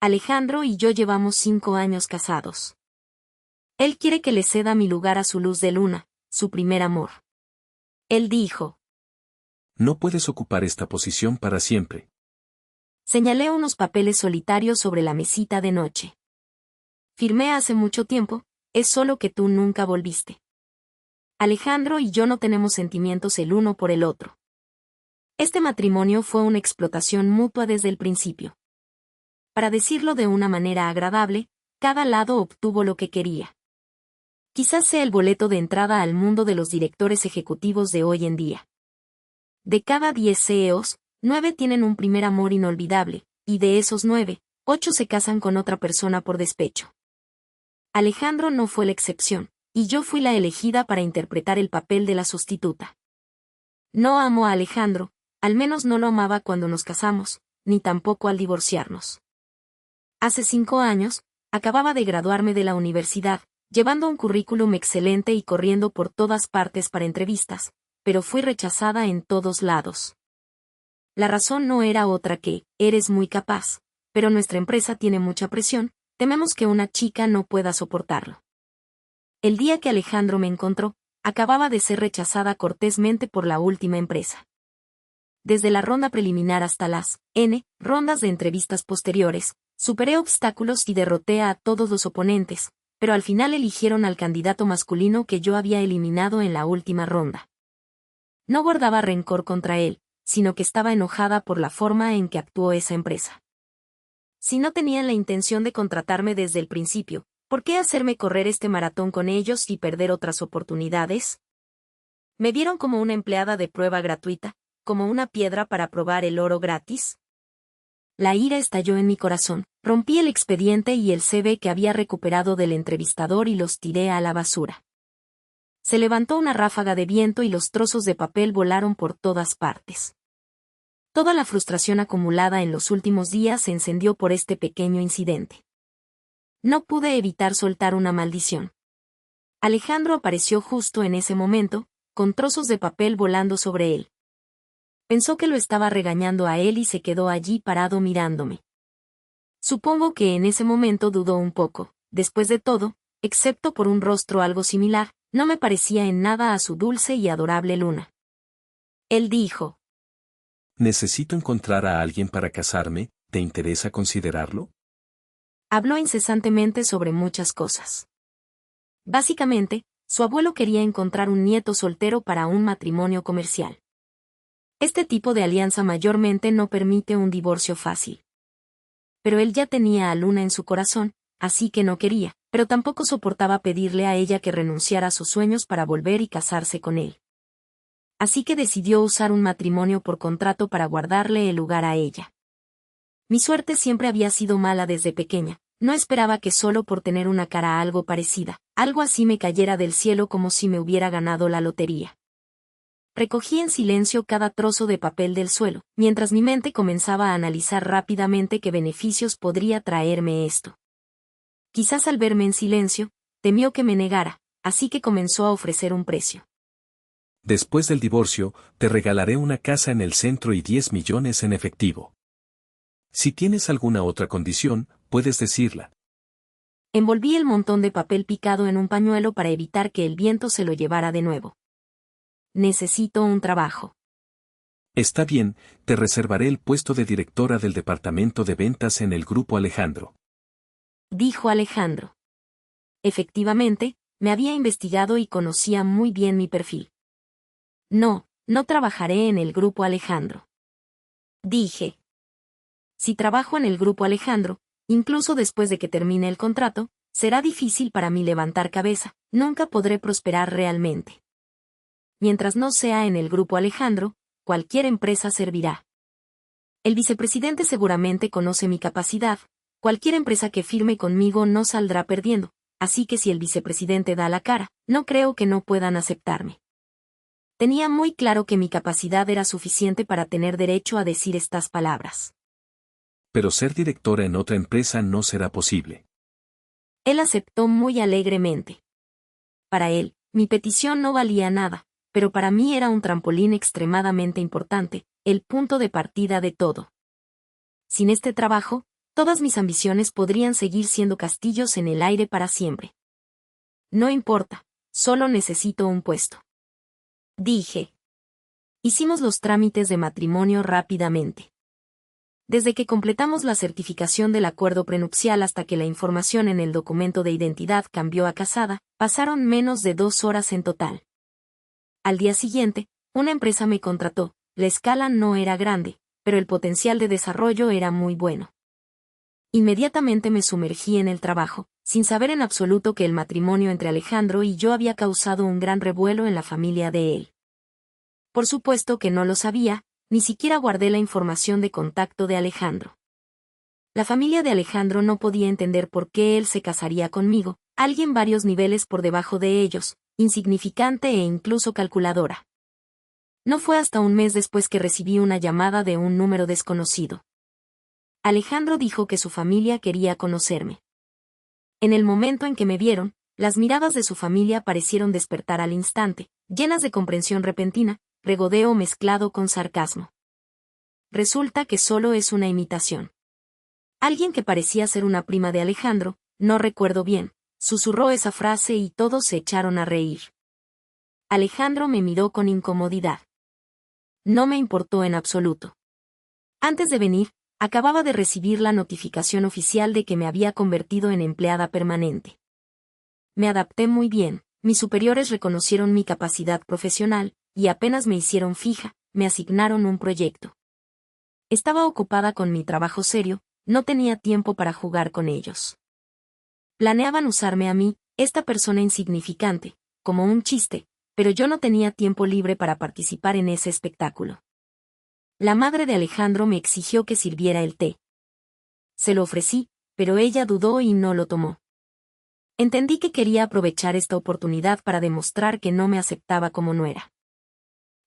Alejandro y yo llevamos 5 años casados. Él quiere que le ceda mi lugar a su luz de luna, su primer amor. Él dijo. No puedes ocupar esta posición para siempre. Señalé unos papeles solitarios sobre la mesita de noche. Firmé hace mucho tiempo, es solo que tú nunca volviste. Alejandro y yo no tenemos sentimientos el uno por el otro. Este matrimonio fue una explotación mutua desde el principio. Para decirlo de una manera agradable, cada lado obtuvo lo que quería. Quizás sea el boleto de entrada al mundo de los directores ejecutivos de hoy en día. De cada 10 CEOs, 9 tienen un primer amor inolvidable, y de esos 9, 8 se casan con otra persona por despecho. Alejandro no fue la excepción, y yo fui la elegida para interpretar el papel de la sustituta. No amo a Alejandro, al menos no lo amaba cuando nos casamos, ni tampoco al divorciarnos. Hace 5 años, acababa de graduarme de la universidad, llevando un currículum excelente y corriendo por todas partes para entrevistas, pero fui rechazada en todos lados. La razón no era otra que, eres muy capaz, pero nuestra empresa tiene mucha presión, tememos que una chica no pueda soportarlo. El día que Alejandro me encontró, acababa de ser rechazada cortésmente por la última empresa. Desde la ronda preliminar hasta las rondas de entrevistas posteriores, superé obstáculos y derroté a todos los oponentes, pero al final eligieron al candidato masculino que yo había eliminado en la última ronda. No guardaba rencor contra él, sino que estaba enojada por la forma en que actuó esa empresa. Si no tenían la intención de contratarme desde el principio, ¿por qué hacerme correr este maratón con ellos y perder otras oportunidades? ¿Me vieron como una empleada de prueba gratuita, como una piedra para probar el oro gratis? La ira estalló en mi corazón, rompí el expediente y el CV que había recuperado del entrevistador y los tiré a la basura. Se levantó una ráfaga de viento y los trozos de papel volaron por todas partes. Toda la frustración acumulada en los últimos días se encendió por este pequeño incidente. No pude evitar soltar una maldición. Alejandro apareció justo en ese momento, con trozos de papel volando sobre él. Pensó que lo estaba regañando a él y se quedó allí parado mirándome. Supongo que en ese momento dudó un poco. Después de todo, excepto por un rostro algo similar, no me parecía en nada a su dulce y adorable luna. Él dijo. Necesito encontrar a alguien para casarme, ¿te interesa considerarlo? Habló incesantemente sobre muchas cosas. Básicamente, su abuelo quería encontrar un nieto soltero para un matrimonio comercial. Este tipo de alianza mayormente no permite un divorcio fácil. Pero él ya tenía a Luna en su corazón, así que no quería, pero tampoco soportaba pedirle a ella que renunciara a sus sueños para volver y casarse con él. Así que decidió usar un matrimonio por contrato para guardarle el lugar a ella. Mi suerte siempre había sido mala desde pequeña, no esperaba que solo por tener una cara algo parecida, algo así me cayera del cielo como si me hubiera ganado la lotería. Recogí en silencio cada trozo de papel del suelo, mientras mi mente comenzaba a analizar rápidamente qué beneficios podría traerme esto. Quizás al verme en silencio, temió que me negara, así que comenzó a ofrecer un precio. Después del divorcio, te regalaré una casa en el centro y 10 millones en efectivo. Si tienes alguna otra condición, puedes decirla. Envolví el montón de papel picado en un pañuelo para evitar que el viento se lo llevara de nuevo. Necesito un trabajo. Está bien, te reservaré el puesto de directora del departamento de ventas en el Grupo Alejandro. Dijo Alejandro. Efectivamente, me había investigado y conocía muy bien mi perfil. No trabajaré en el Grupo Alejandro. Dije. Si trabajo en el Grupo Alejandro, incluso después de que termine el contrato, será difícil para mí levantar cabeza, nunca podré prosperar realmente. Mientras no sea en el Grupo Alejandro, cualquier empresa servirá. El vicepresidente seguramente conoce mi capacidad, cualquier empresa que firme conmigo no saldrá perdiendo, así que si el vicepresidente da la cara, no creo que no puedan aceptarme. Tenía muy claro que mi capacidad era suficiente para tener derecho a decir estas palabras. Pero ser directora en otra empresa no será posible. Él aceptó muy alegremente. Para él, mi petición no valía nada, pero para mí era un trampolín extremadamente importante, el punto de partida de todo. Sin este trabajo, Todas mis ambiciones podrían seguir siendo castillos en el aire para siempre. No importa, solo necesito un puesto. Dije. Hicimos los trámites de matrimonio rápidamente. Desde que completamos la certificación del acuerdo prenupcial hasta que la información en el documento de identidad cambió a casada, pasaron menos de 2 horas en total. Al día siguiente, una empresa me contrató. La escala no era grande, pero el potencial de desarrollo era muy bueno. Inmediatamente me sumergí en el trabajo, sin saber en absoluto que el matrimonio entre Alejandro y yo había causado un gran revuelo en la familia de él. Por supuesto que no lo sabía, ni siquiera guardé la información de contacto de Alejandro. La familia de Alejandro no podía entender por qué él se casaría conmigo, alguien varios niveles por debajo de ellos, insignificante e incluso calculadora. No fue hasta un mes después que recibí una llamada de un número desconocido. Alejandro dijo que su familia quería conocerme. En el momento en que me vieron, las miradas de su familia parecieron despertar al instante, llenas de comprensión repentina, regodeo mezclado con sarcasmo. Resulta que solo es una imitación. Alguien que parecía ser una prima de Alejandro, no recuerdo bien, susurró esa frase y todos se echaron a reír. Alejandro me miró con incomodidad. No me importó en absoluto. Antes de venir, acababa de recibir la notificación oficial de que me había convertido en empleada permanente. Me adapté muy bien, mis superiores reconocieron mi capacidad profesional, y apenas me hicieron fija, me asignaron un proyecto. Estaba ocupada con mi trabajo serio, no tenía tiempo para jugar con ellos. Planeaban usarme a mí, esta persona insignificante, como un chiste, pero yo no tenía tiempo libre para participar en ese espectáculo. La madre de Alejandro me exigió que sirviera el té. Se lo ofrecí, pero ella dudó y no lo tomó. Entendí que quería aprovechar esta oportunidad para demostrar que no me aceptaba como nuera.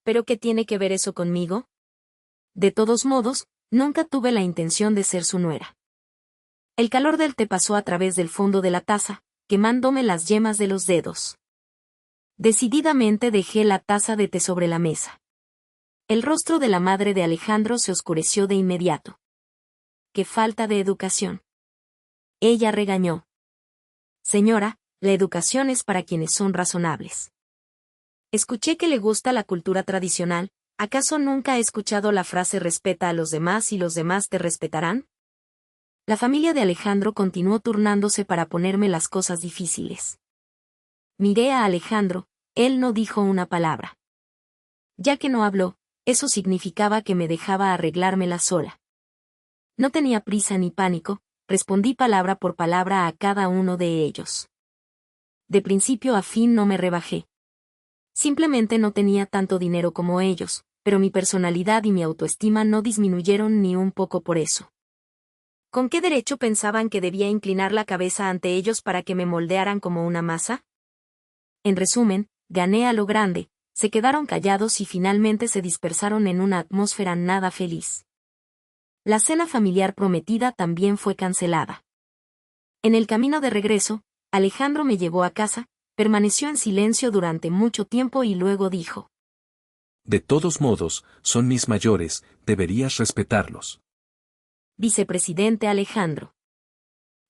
¿Pero qué tiene que ver eso conmigo? De todos modos, nunca tuve la intención de ser su nuera. El calor del té pasó a través del fondo de la taza, quemándome las yemas de los dedos. Decididamente dejé la taza de té sobre la mesa. El rostro de la madre de Alejandro se oscureció de inmediato. ¡Qué falta de educación! Ella regañó. Señora, la educación es para quienes son razonables. Escuché que le gusta la cultura tradicional, ¿acaso nunca ha escuchado la frase respeta a los demás y los demás te respetarán? La familia de Alejandro continuó turnándose para ponerme las cosas difíciles. Miré a Alejandro, él no dijo una palabra. Ya que no habló, eso significaba que me dejaba arreglármela sola. No tenía prisa ni pánico, respondí palabra por palabra a cada uno de ellos. De principio a fin no me rebajé. Simplemente no tenía tanto dinero como ellos, pero mi personalidad y mi autoestima no disminuyeron ni un poco por eso. ¿Con qué derecho pensaban que debía inclinar la cabeza ante ellos para que me moldearan como una masa? En resumen, gané a lo grande, se quedaron callados y finalmente se dispersaron en una atmósfera nada feliz. La cena familiar prometida también fue cancelada. En el camino de regreso, Alejandro me llevó a casa, permaneció en silencio durante mucho tiempo y luego dijo: De todos modos, son mis mayores, deberías respetarlos. Vicepresidente Alejandro.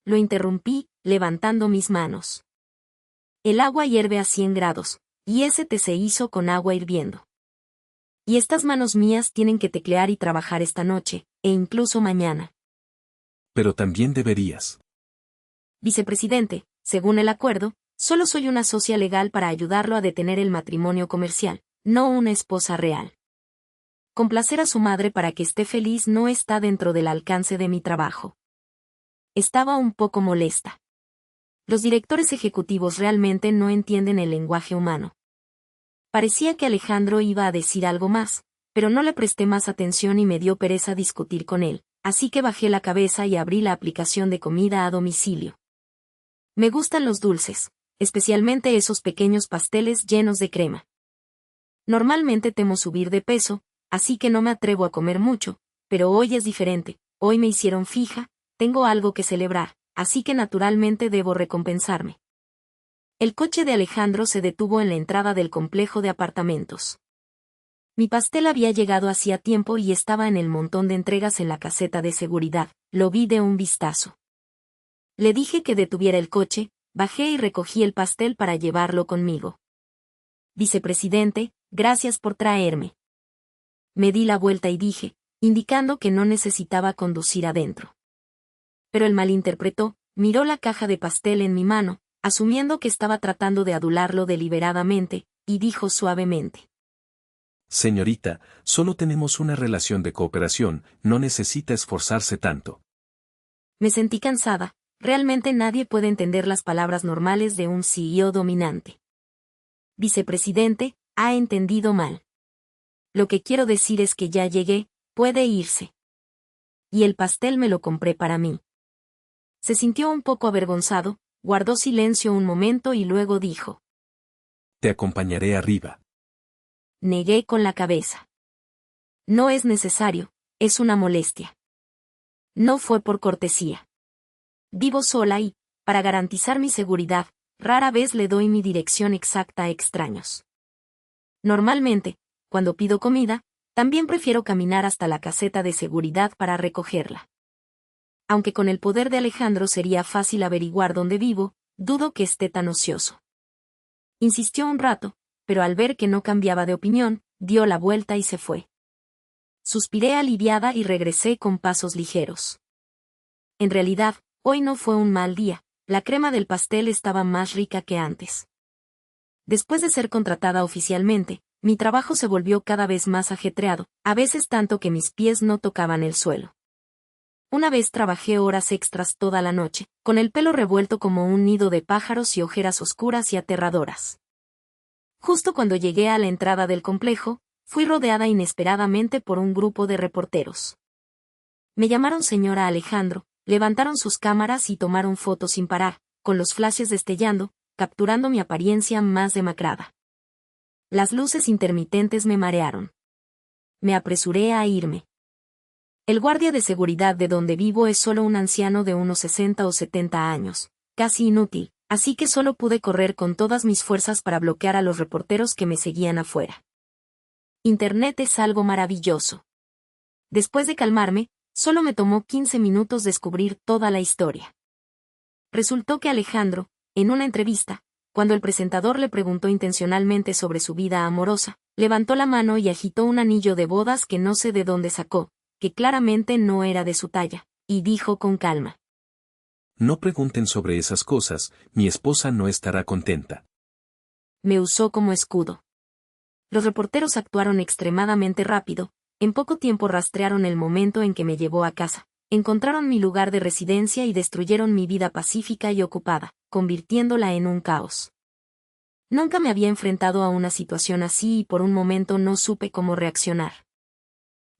Lo interrumpí, levantando mis manos. El agua hierve a 100 grados, y ese té se hizo con agua hirviendo. Y estas manos mías tienen que teclear y trabajar esta noche, e incluso mañana. Pero también deberías. Vicepresidente, según el acuerdo, solo soy una socia legal para ayudarlo a detener el matrimonio comercial, no una esposa real. Complacer a su madre para que esté feliz no está dentro del alcance de mi trabajo. Estaba un poco molesta. Los directores ejecutivos realmente no entienden el lenguaje humano. Parecía que Alejandro iba a decir algo más, pero no le presté más atención y me dio pereza discutir con él, así que bajé la cabeza y abrí la aplicación de comida a domicilio. Me gustan los dulces, especialmente esos pequeños pasteles llenos de crema. Normalmente temo subir de peso, así que no me atrevo a comer mucho, pero hoy es diferente, hoy me hicieron fija, tengo algo que celebrar, así que naturalmente debo recompensarme. El coche de Alejandro se detuvo en la entrada del complejo de apartamentos. Mi pastel había llegado hacía tiempo y estaba en el montón de entregas en la caseta de seguridad, lo vi de un vistazo. Le dije que detuviera el coche, bajé y recogí el pastel para llevarlo conmigo. Vicepresidente, gracias por traerme. Me di la vuelta y dije, indicando que no necesitaba conducir adentro. Pero él malinterpretó, miró la caja de pastel en mi mano, asumiendo que estaba tratando de adularlo deliberadamente, y dijo suavemente: Señorita, solo tenemos una relación de cooperación, no necesita esforzarse tanto. Me sentí cansada, realmente nadie puede entender las palabras normales de un CEO dominante. Vicepresidente, ha entendido mal. Lo que quiero decir es que ya llegué, puede irse. Y el pastel me lo compré para mí. Se sintió un poco avergonzado, guardó silencio un momento y luego dijo: Te acompañaré arriba. Negué con la cabeza. No es necesario, es una molestia. No fue por cortesía. Vivo sola y, para garantizar mi seguridad, rara vez le doy mi dirección exacta a extraños. Normalmente, cuando pido comida, también prefiero caminar hasta la caseta de seguridad para recogerla. Aunque con el poder de Alejandro sería fácil averiguar dónde vivo, dudo que esté tan ocioso. Insistió un rato, pero al ver que no cambiaba de opinión, dio la vuelta y se fue. Suspiré aliviada y regresé con pasos ligeros. En realidad, hoy no fue un mal día, la crema del pastel estaba más rica que antes. Después de ser contratada oficialmente, mi trabajo se volvió cada vez más ajetreado, a veces tanto que mis pies no tocaban el suelo. Una vez trabajé horas extras toda la noche, con el pelo revuelto como un nido de pájaros y ojeras oscuras y aterradoras. Justo cuando llegué a la entrada del complejo, fui rodeada inesperadamente por un grupo de reporteros. Me llamaron señora Alejandro, levantaron sus cámaras y tomaron fotos sin parar, con los flashes destellando, capturando mi apariencia más demacrada. Las luces intermitentes me marearon. Me apresuré a irme. El guardia de seguridad de donde vivo es solo un anciano de unos 60 o 70 años, casi inútil, así que solo pude correr con todas mis fuerzas para bloquear a los reporteros que me seguían afuera. Internet es algo maravilloso. Después de calmarme, solo me tomó 15 minutos descubrir toda la historia. Resultó que Alejandro, en una entrevista, cuando el presentador le preguntó intencionalmente sobre su vida amorosa, levantó la mano y agitó un anillo de bodas que no sé de dónde sacó, que claramente no era de su talla, y dijo con calma: No pregunten sobre esas cosas, mi esposa no estará contenta. Me usó como escudo. Los reporteros actuaron extremadamente rápido, en poco tiempo rastrearon el momento en que me llevó a casa, encontraron mi lugar de residencia y destruyeron mi vida pacífica y ocupada, convirtiéndola en un caos. Nunca me había enfrentado a una situación así y por un momento no supe cómo reaccionar.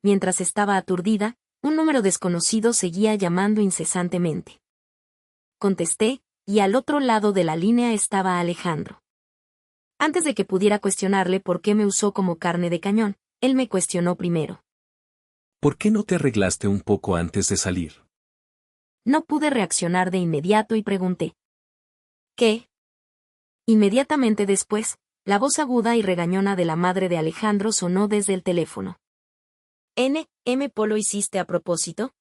Mientras estaba aturdida, un número desconocido seguía llamando incesantemente. Contesté, y al otro lado de la línea estaba Alejandro. Antes de que pudiera cuestionarle por qué me usó como carne de cañón, él me cuestionó primero. ¿Por qué no te arreglaste un poco antes de salir? No pude reaccionar de inmediato y pregunté: ¿qué? Inmediatamente después, la voz aguda y regañona de la madre de Alejandro sonó desde el teléfono. ¿P lo hiciste a propósito?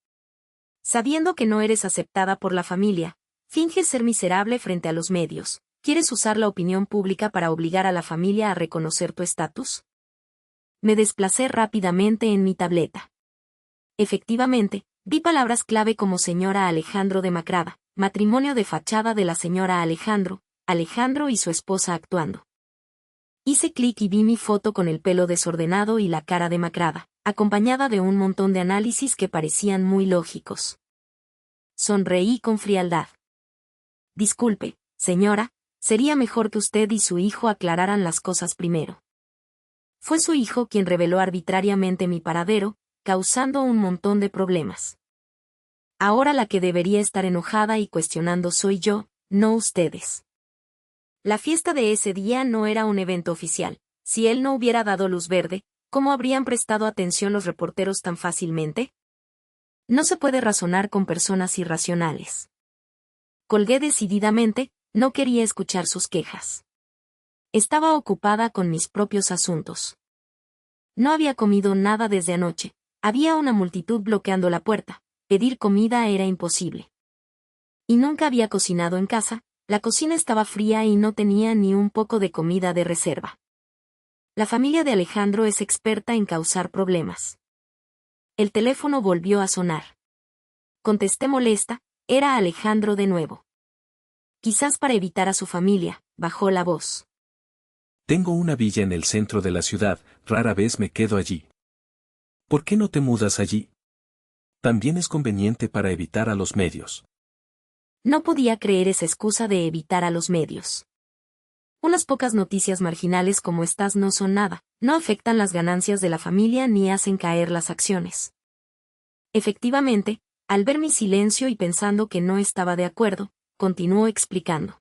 Sabiendo que no eres aceptada por la familia, finges ser miserable frente a los medios. ¿Quieres usar la opinión pública para obligar a la familia a reconocer tu estatus? Me desplacé rápidamente en mi tableta. Efectivamente, di palabras clave como señora Alejandro demacrada, matrimonio de fachada de la señora Alejandro, Alejandro y su esposa actuando. Hice clic y vi mi foto con el pelo desordenado y la cara demacrada, acompañada de un montón de análisis que parecían muy lógicos. Sonreí con frialdad. Disculpe, señora, sería mejor que usted y su hijo aclararan las cosas primero. Fue su hijo quien reveló arbitrariamente mi paradero, causando un montón de problemas. Ahora la que debería estar enojada y cuestionando soy yo, no ustedes. La fiesta de ese día no era un evento oficial. Si él no hubiera dado luz verde, ¿cómo habrían prestado atención los reporteros tan fácilmente? No se puede razonar con personas irracionales. Colgué decididamente, no quería escuchar sus quejas. Estaba ocupada con mis propios asuntos. No había comido nada desde anoche, había una multitud bloqueando la puerta, pedir comida era imposible. Y nunca había cocinado en casa, la cocina estaba fría y no tenía ni un poco de comida de reserva. La familia de Alejandro es experta en causar problemas. El teléfono volvió a sonar. Contesté molesta, era Alejandro de nuevo. Quizás para evitar a su familia, bajó la voz. Tengo una villa en el centro de la ciudad, rara vez me quedo allí. ¿Por qué no te mudas allí? También es conveniente para evitar a los medios. No podía creer esa excusa de evitar a los medios. Unas pocas noticias marginales como estas no son nada, no afectan las ganancias de la familia ni hacen caer las acciones. Efectivamente, al ver mi silencio y pensando que no estaba de acuerdo, continuó explicando.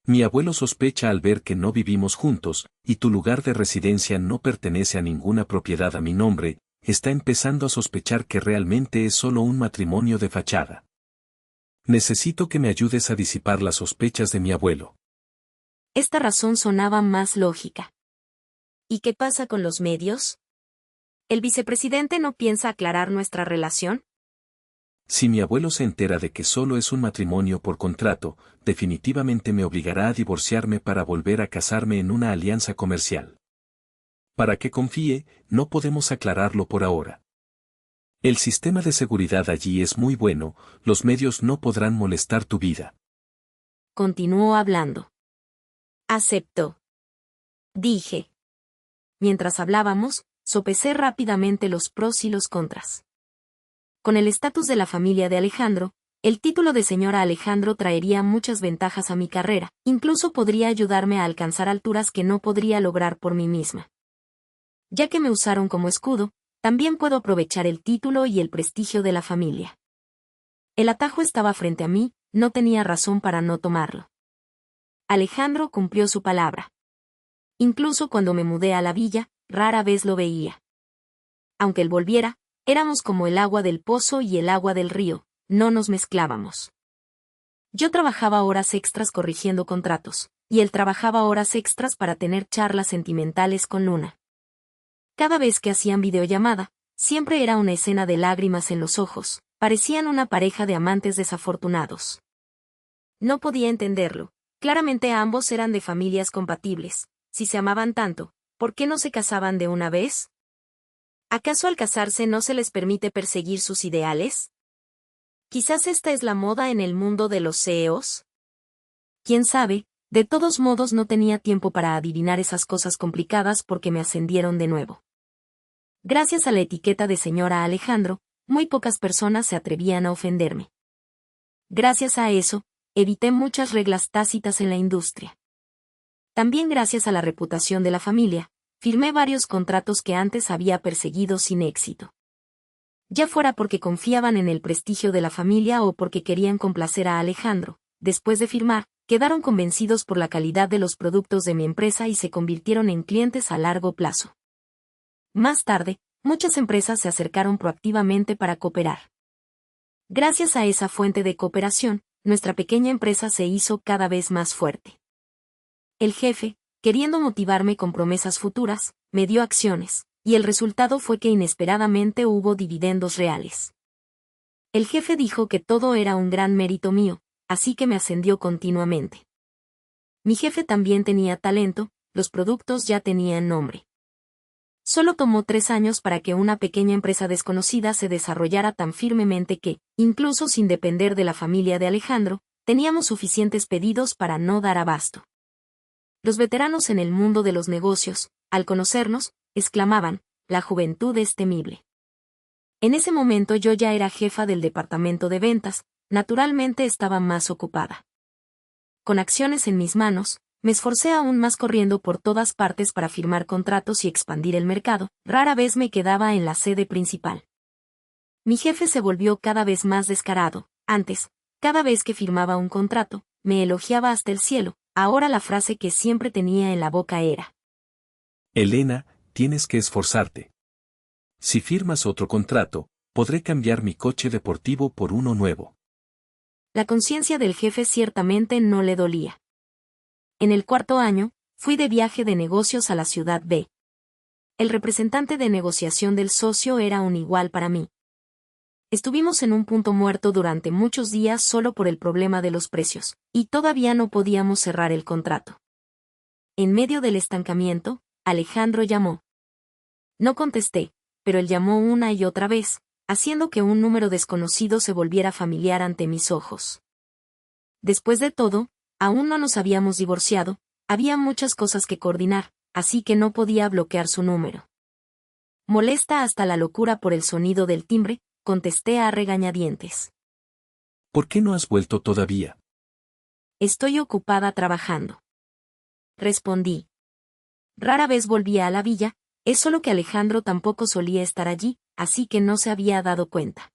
Mi abuelo sospecha al ver que no vivimos juntos, y tu lugar de residencia no pertenece a ninguna propiedad a mi nombre, está empezando a sospechar que realmente es solo un matrimonio de fachada. Necesito que me ayudes a disipar las sospechas de mi abuelo. Esta razón sonaba más lógica. ¿Y qué pasa con los medios? ¿El vicepresidente no piensa aclarar nuestra relación? Si mi abuelo se entera de que solo es un matrimonio por contrato, definitivamente me obligará a divorciarme para volver a casarme en una alianza comercial. Para que confíe, no podemos aclararlo por ahora. El sistema de seguridad allí es muy bueno, los medios no podrán molestar tu vida. Continuó hablando. Aceptó. Dije. Mientras hablábamos, sopesé rápidamente los pros y los contras. Con el estatus de la familia de Alejandro, el título de señora Alejandro traería muchas ventajas a mi carrera, incluso podría ayudarme a alcanzar alturas que no podría lograr por mí misma. Ya que me usaron como escudo, también puedo aprovechar el título y el prestigio de la familia. El atajo estaba frente a mí, no tenía razón para no tomarlo. Alejandro cumplió su palabra. Incluso cuando me mudé a la villa, rara vez lo veía. Aunque él volviera, éramos como el agua del pozo y el agua del río, no nos mezclábamos. Yo trabajaba horas extras corrigiendo contratos, y él trabajaba horas extras para tener charlas sentimentales con Luna. Cada vez que hacían videollamada, siempre era una escena de lágrimas en los ojos, parecían una pareja de amantes desafortunados. No podía entenderlo, claramente ambos eran de familias compatibles, si se amaban tanto, ¿por qué no se casaban de una vez? ¿Acaso al casarse no se les permite perseguir sus ideales? Quizás esta es la moda en el mundo de los CEOs. ¿Quién sabe? De todos modos no tenía tiempo para adivinar esas cosas complicadas porque me ascendieron de nuevo. Gracias a la etiqueta de señora Alejandro, muy pocas personas se atrevían a ofenderme. Gracias a eso, evité muchas reglas tácitas en la industria. También gracias a la reputación de la familia, firmé varios contratos que antes había perseguido sin éxito. Ya fuera porque confiaban en el prestigio de la familia o porque querían complacer a Alejandro, después de firmar, quedaron convencidos por la calidad de los productos de mi empresa y se convirtieron en clientes a largo plazo. Más tarde, muchas empresas se acercaron proactivamente para cooperar. Gracias a esa fuente de cooperación, nuestra pequeña empresa se hizo cada vez más fuerte. El jefe, queriendo motivarme con promesas futuras, me dio acciones, y el resultado fue que inesperadamente hubo dividendos reales. El jefe dijo que todo era un gran mérito mío, así que me ascendió continuamente. Mi jefe también tenía talento, los productos ya tenían nombre. Solo tomó 3 años para que una pequeña empresa desconocida se desarrollara tan firmemente que, incluso sin depender de la familia de Alejandro, teníamos suficientes pedidos para no dar abasto. Los veteranos en el mundo de los negocios, al conocernos, exclamaban, la juventud es temible. En ese momento yo ya era jefa del departamento de ventas, naturalmente estaba más ocupada. Con acciones en mis manos, me esforcé aún más corriendo por todas partes para firmar contratos y expandir el mercado, rara vez me quedaba en la sede principal. Mi jefe se volvió cada vez más descarado, antes, cada vez que firmaba un contrato, me elogiaba hasta el cielo, ahora la frase que siempre tenía en la boca era: Elena, tienes que esforzarte. Si firmas otro contrato, podré cambiar mi coche deportivo por uno nuevo. La conciencia del jefe ciertamente no le dolía. En el 4.º año, fui de viaje de negocios a la ciudad B. El representante de negociación del socio era un igual para mí. Estuvimos en un punto muerto durante muchos días solo por el problema de los precios, y todavía no podíamos cerrar el contrato. En medio del estancamiento, Alejandro llamó. No contesté, pero él llamó una y otra vez, haciendo que un número desconocido se volviera familiar ante mis ojos. Después de todo, aún no nos habíamos divorciado, había muchas cosas que coordinar, así que no podía bloquear su número. Molesta hasta la locura por el sonido del timbre, contesté a regañadientes. ¿Por qué no has vuelto todavía? Estoy ocupada trabajando. Respondí. Rara vez volvía a la villa, es solo que Alejandro tampoco solía estar allí, así que no se había dado cuenta.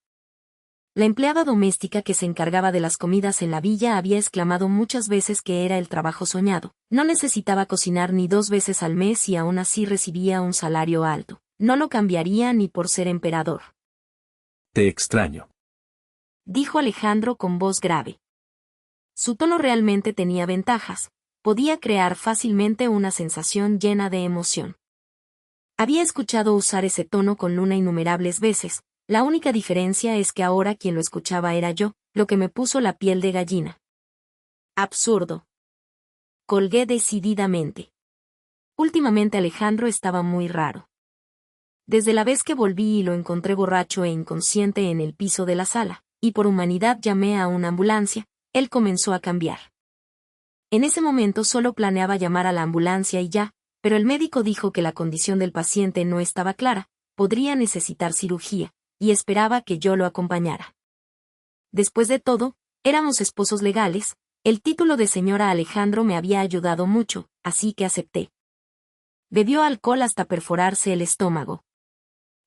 La empleada doméstica que se encargaba de las comidas en la villa había exclamado muchas veces que era el trabajo soñado. No necesitaba cocinar ni 2 veces al mes y aún así recibía un salario alto. No lo cambiaría ni por ser emperador. Te extraño, Dijo Alejandro con voz grave. Su tono realmente tenía ventajas. Podía crear fácilmente una sensación llena de emoción. Había escuchado usar ese tono con Luna innumerables veces. La única diferencia es que ahora quien lo escuchaba era yo, lo que me puso la piel de gallina. Absurdo. Colgué decididamente. Últimamente Alejandro estaba muy raro. Desde la vez que volví y lo encontré borracho e inconsciente en el piso de la sala, y por humanidad llamé a una ambulancia, él comenzó a cambiar. En ese momento solo planeaba llamar a la ambulancia y ya, pero el médico dijo que la condición del paciente no estaba clara, podría necesitar cirugía, y esperaba que yo lo acompañara. Después de todo, éramos esposos legales, el título de señora Alejandro me había ayudado mucho, así que acepté. Bebió alcohol hasta perforarse el estómago.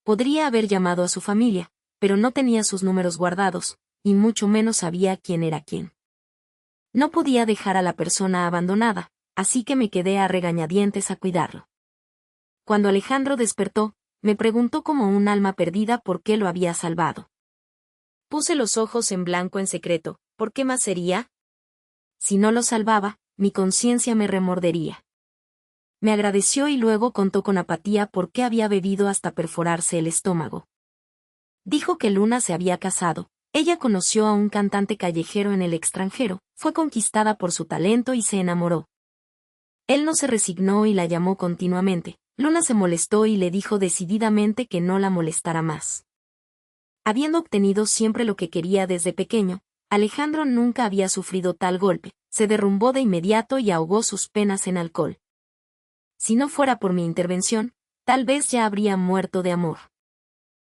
Podría haber llamado a su familia, pero no tenía sus números guardados, y mucho menos sabía quién era quién. No podía dejar a la persona abandonada, así que me quedé a regañadientes a cuidarlo. Cuando Alejandro despertó, me preguntó como un alma perdida por qué lo había salvado. Puse los ojos en blanco en secreto, ¿por qué más sería? Si no lo salvaba, mi conciencia me remordería. Me agradeció y luego contó con apatía por qué había bebido hasta perforarse el estómago. Dijo que Luna se había casado. Ella conoció a un cantante callejero en el extranjero, fue conquistada por su talento y se enamoró. Él no se resignó y la llamó continuamente. Luna se molestó y le dijo decididamente que no la molestara más. Habiendo obtenido siempre lo que quería desde pequeño, Alejandro nunca había sufrido tal golpe, se derrumbó de inmediato y ahogó sus penas en alcohol. Si no fuera por mi intervención, tal vez ya habría muerto de amor.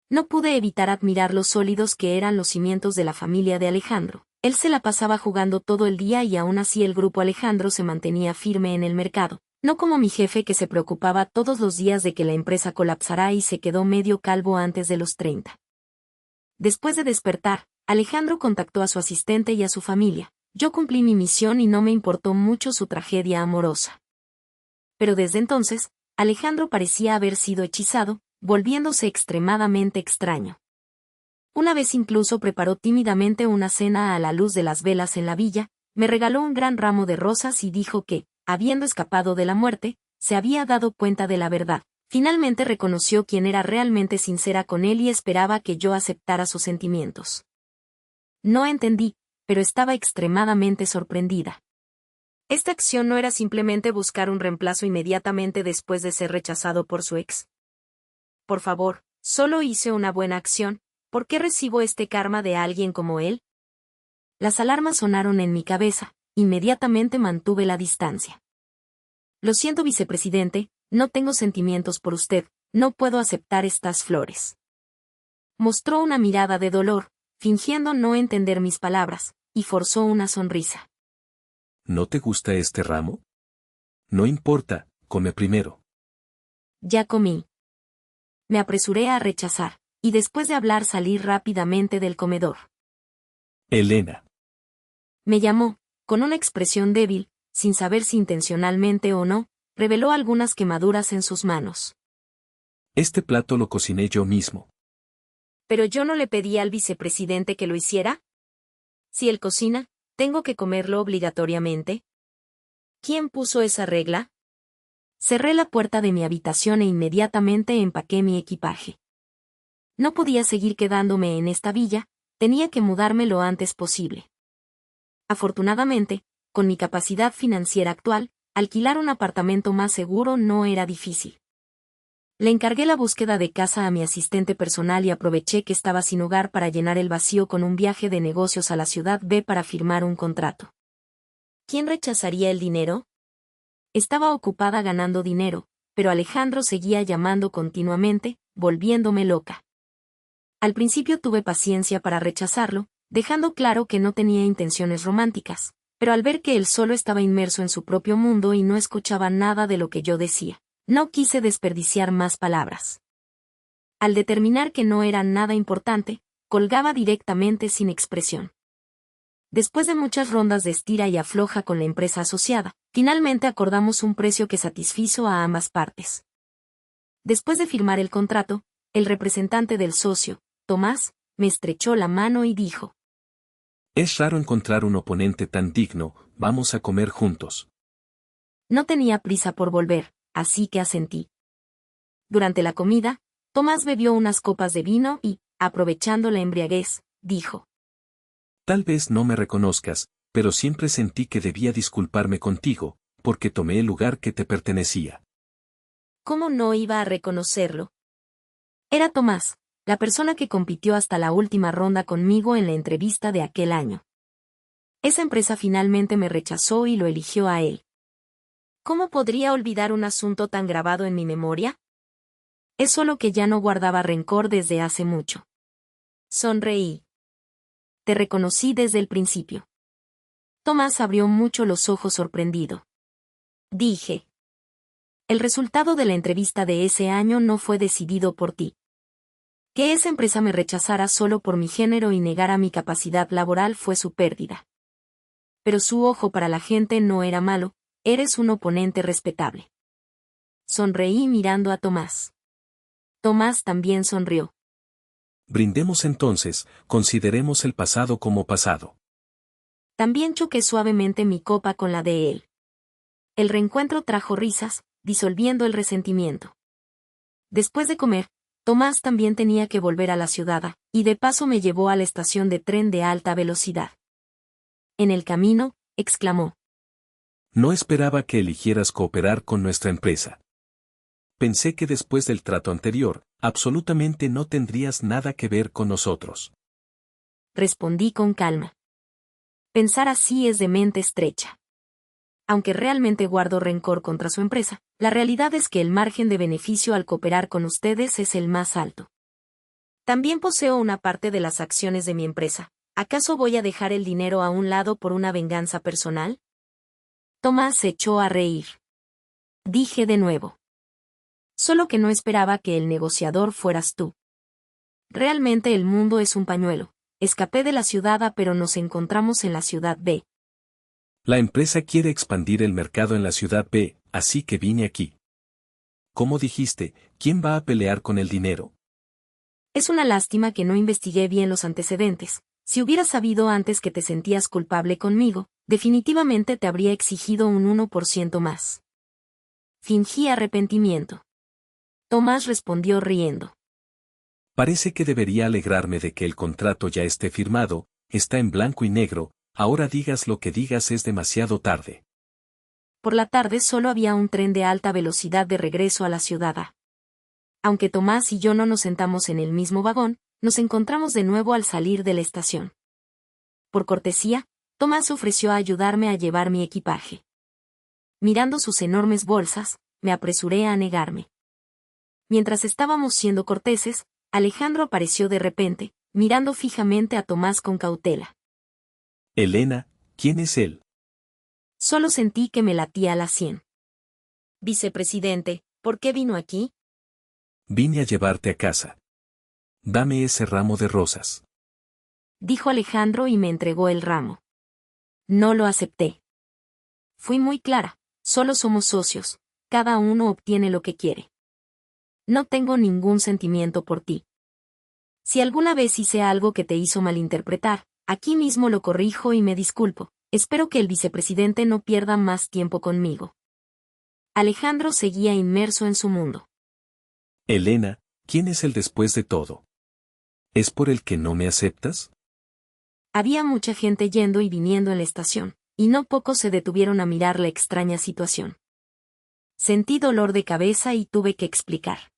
No pude evitar admirar los sólidos que eran los cimientos de la familia de Alejandro. Él se la pasaba jugando todo el día y aún así el grupo Alejandro se mantenía firme en el mercado, no como mi jefe que se preocupaba todos los días de que la empresa colapsará y se quedó medio calvo antes de los 30. Después de despertar, Alejandro contactó a su asistente y a su familia. Yo cumplí mi misión y no me importó mucho su tragedia amorosa. Pero desde entonces, Alejandro parecía haber sido hechizado, volviéndose extremadamente extraño. Una vez incluso preparó tímidamente una cena a la luz de las velas en la villa, me regaló un gran ramo de rosas y dijo que, habiendo escapado de la muerte, se había dado cuenta de la verdad. Finalmente reconoció quién era realmente sincera con él y esperaba que yo aceptara sus sentimientos. No entendí, pero estaba extremadamente sorprendida. Esta acción no era simplemente buscar un reemplazo inmediatamente después de ser rechazado por su ex. Por favor, solo hice una buena acción, ¿por qué recibo este karma de alguien como él? Las alarmas sonaron en mi cabeza, inmediatamente mantuve la distancia. Lo siento, vicepresidente, no tengo sentimientos por usted, no puedo aceptar estas flores. Mostró una mirada de dolor, fingiendo no entender mis palabras, y forzó una sonrisa. ¿No te gusta este ramo? No importa, come primero. Ya comí. Me apresuré a rechazar, y después de hablar salí rápidamente del comedor. Elena. Me llamó, con una expresión débil, sin saber si intencionalmente o no, reveló algunas quemaduras en sus manos. Este plato lo cociné yo mismo. ¿Pero yo no le pedí al vicepresidente que lo hiciera? Si él cocina, ¿tengo que comerlo obligatoriamente? ¿Quién puso esa regla? Cerré la puerta de mi habitación e inmediatamente empaqué mi equipaje. No podía seguir quedándome en esta villa, tenía que mudarme lo antes posible. Afortunadamente, con mi capacidad financiera actual, alquilar un apartamento más seguro no era difícil. Le encargué la búsqueda de casa a mi asistente personal y aproveché que estaba sin hogar para llenar el vacío con un viaje de negocios a la ciudad B para firmar un contrato. ¿Quién rechazaría el dinero? Estaba ocupada ganando dinero, pero Alejandro seguía llamando continuamente, volviéndome loca. Al principio tuve paciencia para rechazarlo, dejando claro que no tenía intenciones románticas, pero al ver que él solo estaba inmerso en su propio mundo y no escuchaba nada de lo que yo decía, no quise desperdiciar más palabras. Al determinar que no era nada importante, colgaba directamente sin expresión. Después de muchas rondas de estira y afloja con la empresa asociada, finalmente acordamos un precio que satisfizo a ambas partes. Después de firmar el contrato, el representante del socio, Tomás, me estrechó la mano y dijo: Es raro encontrar un oponente tan digno, vamos a comer juntos. No tenía prisa por volver, así que asentí. Durante la comida, Tomás bebió unas copas de vino y, aprovechando la embriaguez, dijo: Tal vez no me reconozcas, pero siempre sentí que debía disculparme contigo, porque tomé el lugar que te pertenecía. ¿Cómo no iba a reconocerlo? Era Tomás, la persona que compitió hasta la última ronda conmigo en la entrevista de aquel año. Esa empresa finalmente me rechazó y lo eligió a él. ¿Cómo podría olvidar un asunto tan grabado en mi memoria? Es solo que ya no guardaba rencor desde hace mucho. Sonreí. Te reconocí desde el principio. Tomás abrió mucho los ojos sorprendido. Dije: el resultado de la entrevista de ese año no fue decidido por ti. Que esa empresa me rechazara solo por mi género y negara mi capacidad laboral fue su pérdida. Pero su ojo para la gente no era malo, eres un oponente respetable. Sonreí mirando a Tomás. Tomás también sonrió. Brindemos entonces, consideremos el pasado como pasado. También choqué suavemente mi copa con la de él. El reencuentro trajo risas, disolviendo el resentimiento. Después de comer, Tomás también tenía que volver a la ciudad, y de paso me llevó a la estación de tren de alta velocidad. En el camino, exclamó: No esperaba que eligieras cooperar con nuestra empresa. Pensé que después del trato anterior, absolutamente no tendrías nada que ver con nosotros. Respondí con calma. Pensar así es de mente estrecha. Aunque realmente guardo rencor contra su empresa, la realidad es que el margen de beneficio al cooperar con ustedes es el más alto. También poseo una parte de las acciones de mi empresa. ¿Acaso voy a dejar el dinero a un lado por una venganza personal? Tomás se echó a reír. Dije de nuevo: solo que no esperaba que el negociador fueras tú. Realmente el mundo es un pañuelo. Escapé de la ciudad A pero nos encontramos en la ciudad B. La empresa quiere expandir el mercado en la ciudad B, así que vine aquí. Como dijiste, ¿quién va a pelear con el dinero? Es una lástima que no investigué bien los antecedentes. Si hubiera sabido antes que te sentías culpable conmigo, definitivamente te habría exigido un 1% más. Fingí arrepentimiento. Tomás respondió riendo. Parece que debería alegrarme de que el contrato ya esté firmado, está en blanco y negro, ahora digas lo que digas es demasiado tarde. Por la tarde solo había un tren de alta velocidad de regreso a la ciudad A. Aunque Tomás y yo no nos sentamos en el mismo vagón, nos encontramos de nuevo al salir de la estación. Por cortesía, Tomás ofreció ayudarme a llevar mi equipaje. Mirando sus enormes bolsas, me apresuré a negarme. Mientras estábamos siendo corteses, Alejandro apareció de repente, mirando fijamente a Tomás con cautela. Elena, ¿quién es él? Solo sentí que me latía la sien. Vicepresidente, ¿por qué vino aquí? Vine a llevarte a casa. Dame ese ramo de rosas. Dijo Alejandro y me entregó el ramo. No lo acepté. Fui muy clara, solo somos socios, cada uno obtiene lo que quiere. No tengo ningún sentimiento por ti. Si alguna vez hice algo que te hizo malinterpretar, aquí mismo lo corrijo y me disculpo. Espero que el vicepresidente no pierda más tiempo conmigo. Alejandro seguía inmerso en su mundo. Elena, ¿quién es él después de todo? ¿Es por el que no me aceptas? Había mucha gente yendo y viniendo en la estación, y no pocos se detuvieron a mirar la extraña situación. Sentí dolor de cabeza y tuve que explicar.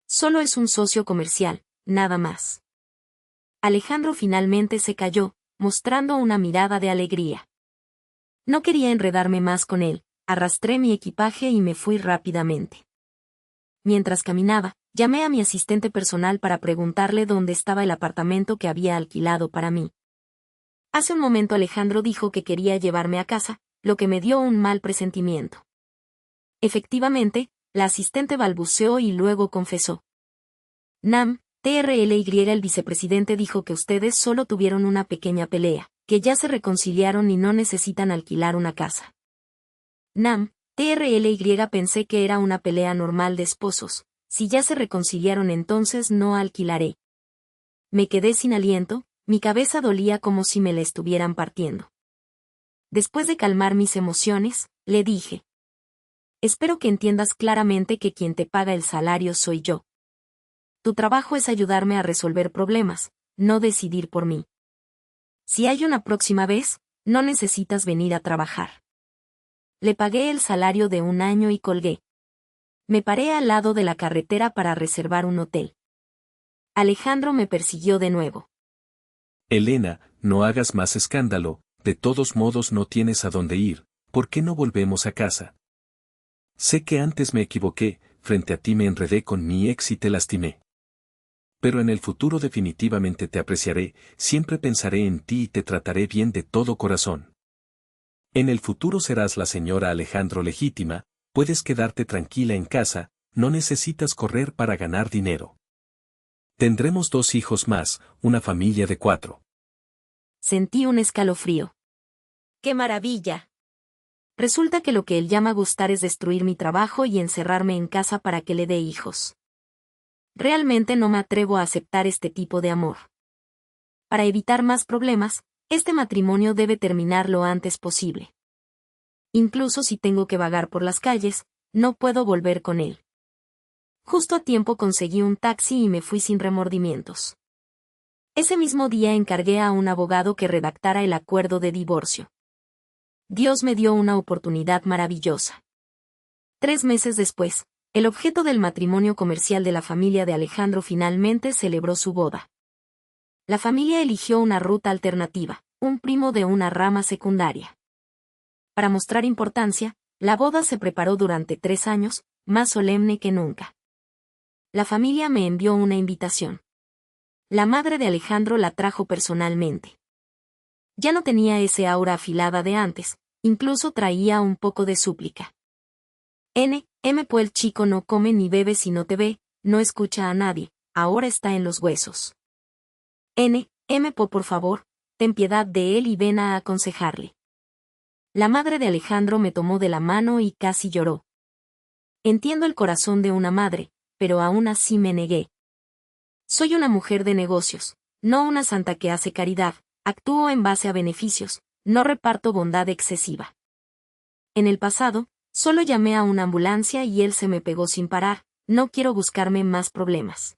Solo es un socio comercial, nada más. Alejandro finalmente se calló, mostrando una mirada de alegría. No quería enredarme más con él, arrastré mi equipaje y me fui rápidamente. Mientras caminaba, llamé a mi asistente personal para preguntarle dónde estaba el apartamento que había alquilado para mí. Hace un momento Alejandro dijo que quería llevarme a casa, lo que me dio un mal presentimiento. Efectivamente, la asistente balbuceó y luego confesó. Nam, TRLY el vicepresidente dijo que ustedes solo tuvieron una pequeña pelea, que ya se reconciliaron y no necesitan alquilar una casa. Nam, TRLY pensé que era una pelea normal de esposos, si ya se reconciliaron entonces no alquilaré. Me quedé sin aliento, mi cabeza dolía como si me la estuvieran partiendo. Después de calmar mis emociones, le dije. Espero que entiendas claramente que quien te paga el salario soy yo. Tu trabajo es ayudarme a resolver problemas, no decidir por mí. Si hay una próxima vez, no necesitas venir a trabajar. Le pagué el salario de un año y colgué. Me paré al lado de la carretera para reservar un hotel. Alejandro me persiguió de nuevo. Elena, no hagas más escándalo, de todos modos no tienes a dónde ir, ¿por qué no volvemos a casa? Sé que antes me equivoqué, frente a ti me enredé con mi ex y te lastimé. Pero en el futuro definitivamente te apreciaré, siempre pensaré en ti y te trataré bien de todo corazón. En el futuro serás la señora Alejandro legítima, puedes quedarte tranquila en casa, no necesitas correr para ganar dinero. Tendremos 2 hijos más, una familia de 4. Sentí un escalofrío. ¡Qué maravilla! Resulta que lo que él llama gustar es destruir mi trabajo y encerrarme en casa para que le dé hijos. Realmente no me atrevo a aceptar este tipo de amor. Para evitar más problemas, este matrimonio debe terminar lo antes posible. Incluso si tengo que vagar por las calles, no puedo volver con él. Justo a tiempo conseguí un taxi y me fui sin remordimientos. Ese mismo día encargué a un abogado que redactara el acuerdo de divorcio. Dios me dio una oportunidad maravillosa. 3 meses después, el objeto del matrimonio comercial de la familia de Alejandro finalmente celebró su boda. La familia eligió una ruta alternativa, un primo de una rama secundaria. Para mostrar importancia, la boda se preparó durante 3 años, más solemne que nunca. La familia me envió una invitación. La madre de Alejandro la trajo personalmente. Ya no tenía ese aura afilada de antes, incluso traía un poco de súplica. Pues el chico no come ni bebe si no te ve, no escucha a nadie, ahora está en los huesos. Por favor, ten piedad de él y ven a aconsejarle. La madre de Alejandro me tomó de la mano y casi lloró. Entiendo el corazón de una madre, pero aún así me negué. Soy una mujer de negocios, no una santa que hace caridad, actúo en base a beneficios, no reparto bondad excesiva. En el pasado, solo llamé a una ambulancia y él se me pegó sin parar, no quiero buscarme más problemas.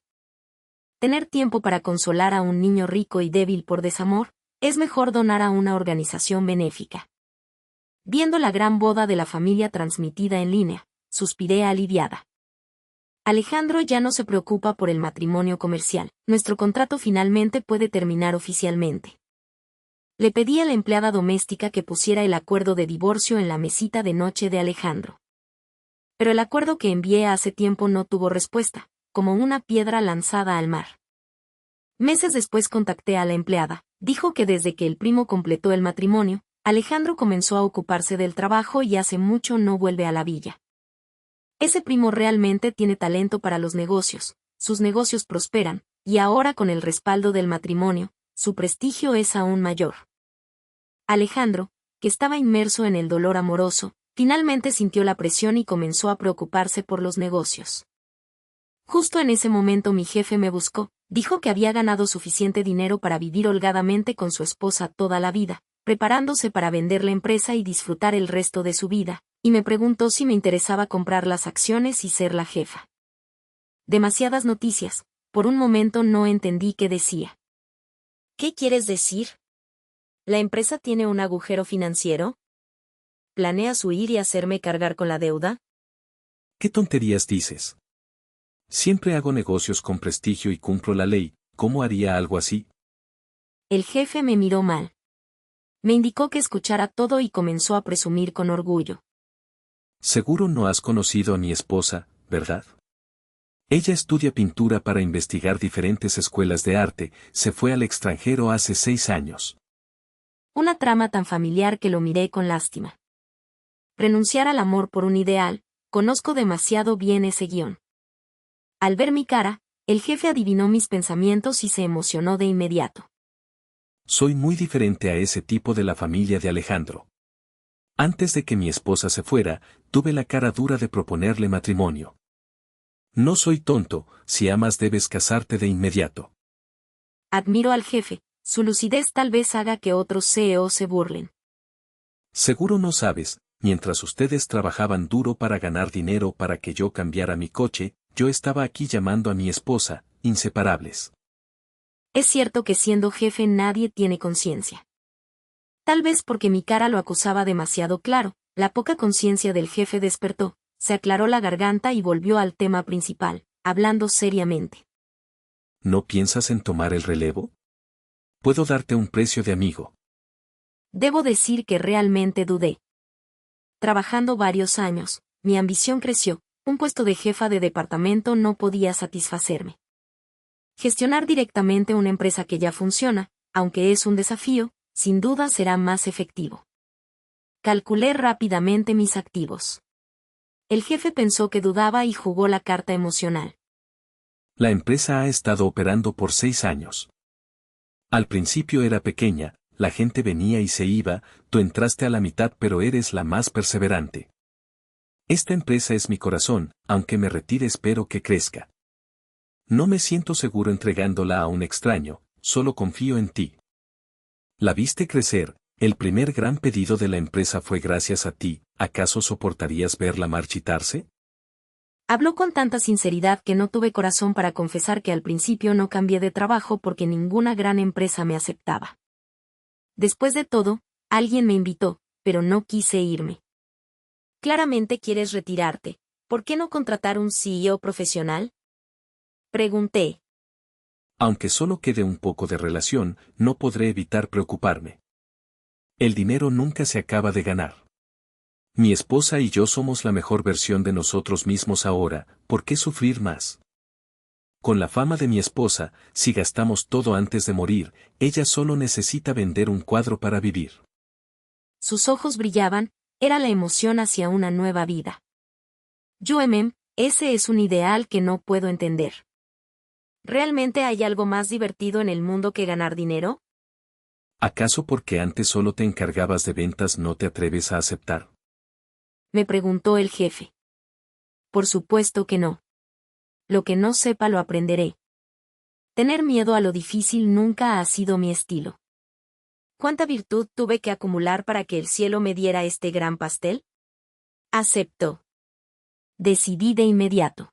Tener tiempo para consolar a un niño rico y débil por desamor, es mejor donar a una organización benéfica. Viendo la gran boda de la familia transmitida en línea, suspiré aliviada. Alejandro ya no se preocupa por el matrimonio comercial, nuestro contrato finalmente puede terminar oficialmente. Le pedí a la empleada doméstica que pusiera el acuerdo de divorcio en la mesita de noche de Alejandro. Pero el acuerdo que envié hace tiempo no tuvo respuesta, como una piedra lanzada al mar. Meses después contacté a la empleada, dijo que desde que el primo completó el matrimonio, Alejandro comenzó a ocuparse del trabajo y hace mucho no vuelve a la villa. Ese primo realmente tiene talento para los negocios, sus negocios prosperan, y ahora con el respaldo del matrimonio, su prestigio es aún mayor. Alejandro, que estaba inmerso en el dolor amoroso, finalmente sintió la presión y comenzó a preocuparse por los negocios. Justo en ese momento mi jefe me buscó, dijo que había ganado suficiente dinero para vivir holgadamente con su esposa toda la vida, preparándose para vender la empresa y disfrutar el resto de su vida, y me preguntó si me interesaba comprar las acciones y ser la jefa. Demasiadas noticias, por un momento no entendí qué decía. ¿Qué quieres decir? ¿La empresa tiene un agujero financiero? ¿Planeas huir y hacerme cargar con la deuda? ¿Qué tonterías dices? Siempre hago negocios con prestigio y cumplo la ley, ¿cómo haría algo así? El jefe me miró mal. Me indicó que escuchara todo y comenzó a presumir con orgullo. Seguro no has conocido a mi esposa, ¿verdad? Ella estudia pintura para investigar diferentes escuelas de arte, se fue al extranjero hace 6 años. Una trama tan familiar que lo miré con lástima. Renunciar al amor por un ideal, conozco demasiado bien ese guión. Al ver mi cara, el jefe adivinó mis pensamientos y se emocionó de inmediato. Soy muy diferente a ese tipo de la familia de Alejandro. Antes de que mi esposa se fuera, tuve la cara dura de proponerle matrimonio. No soy tonto, si amas debes casarte de inmediato. Admiro al jefe, su lucidez tal vez haga que otros CEOs se burlen. Seguro no sabes, mientras ustedes trabajaban duro para ganar dinero para que yo cambiara mi coche, yo estaba aquí llamando a mi esposa, inseparables. Es cierto que siendo jefe nadie tiene conciencia. Tal vez porque mi cara lo acusaba demasiado claro, la poca conciencia del jefe despertó, se aclaró la garganta y volvió al tema principal, hablando seriamente. ¿No piensas en tomar el relevo? Puedo darte un precio de amigo. Debo decir que realmente dudé. Trabajando varios años, mi ambición creció, un puesto de jefa de departamento no podía satisfacerme. Gestionar directamente una empresa que ya funciona, aunque es un desafío, sin duda será más efectivo. Calculé rápidamente mis activos. El jefe pensó que dudaba y jugó la carta emocional. La empresa ha estado operando por 6 años. Al principio era pequeña, la gente venía y se iba, tú entraste a la mitad pero eres la más perseverante. Esta empresa es mi corazón, aunque me retire espero que crezca. No me siento seguro entregándola a un extraño, solo confío en ti. La viste crecer, el primer gran pedido de la empresa fue gracias a ti, ¿acaso soportarías verla marchitarse? Habló con tanta sinceridad que no tuve corazón para confesar que al principio no cambié de trabajo porque ninguna gran empresa me aceptaba. Después de todo, alguien me invitó, pero no quise irme. Claramente quieres retirarte, ¿por qué no contratar un CEO profesional? Pregunté. Aunque solo quede un poco de relación, no podré evitar preocuparme. El dinero nunca se acaba de ganar. Mi esposa y yo somos la mejor versión de nosotros mismos ahora, ¿por qué sufrir más? Con la fama de mi esposa, si gastamos todo antes de morir, ella solo necesita vender un cuadro para vivir. Sus ojos brillaban, era la emoción hacia una nueva vida. Ese es un ideal que no puedo entender. ¿Realmente hay algo más divertido en el mundo que ganar dinero? ¿Acaso porque antes solo te encargabas de ventas no te atreves a aceptar? Me preguntó el jefe. Por supuesto que no. Lo que no sepa lo aprenderé. Tener miedo a lo difícil nunca ha sido mi estilo. ¿Cuánta virtud tuve que acumular para que el cielo me diera este gran pastel? Aceptó. Decidí de inmediato.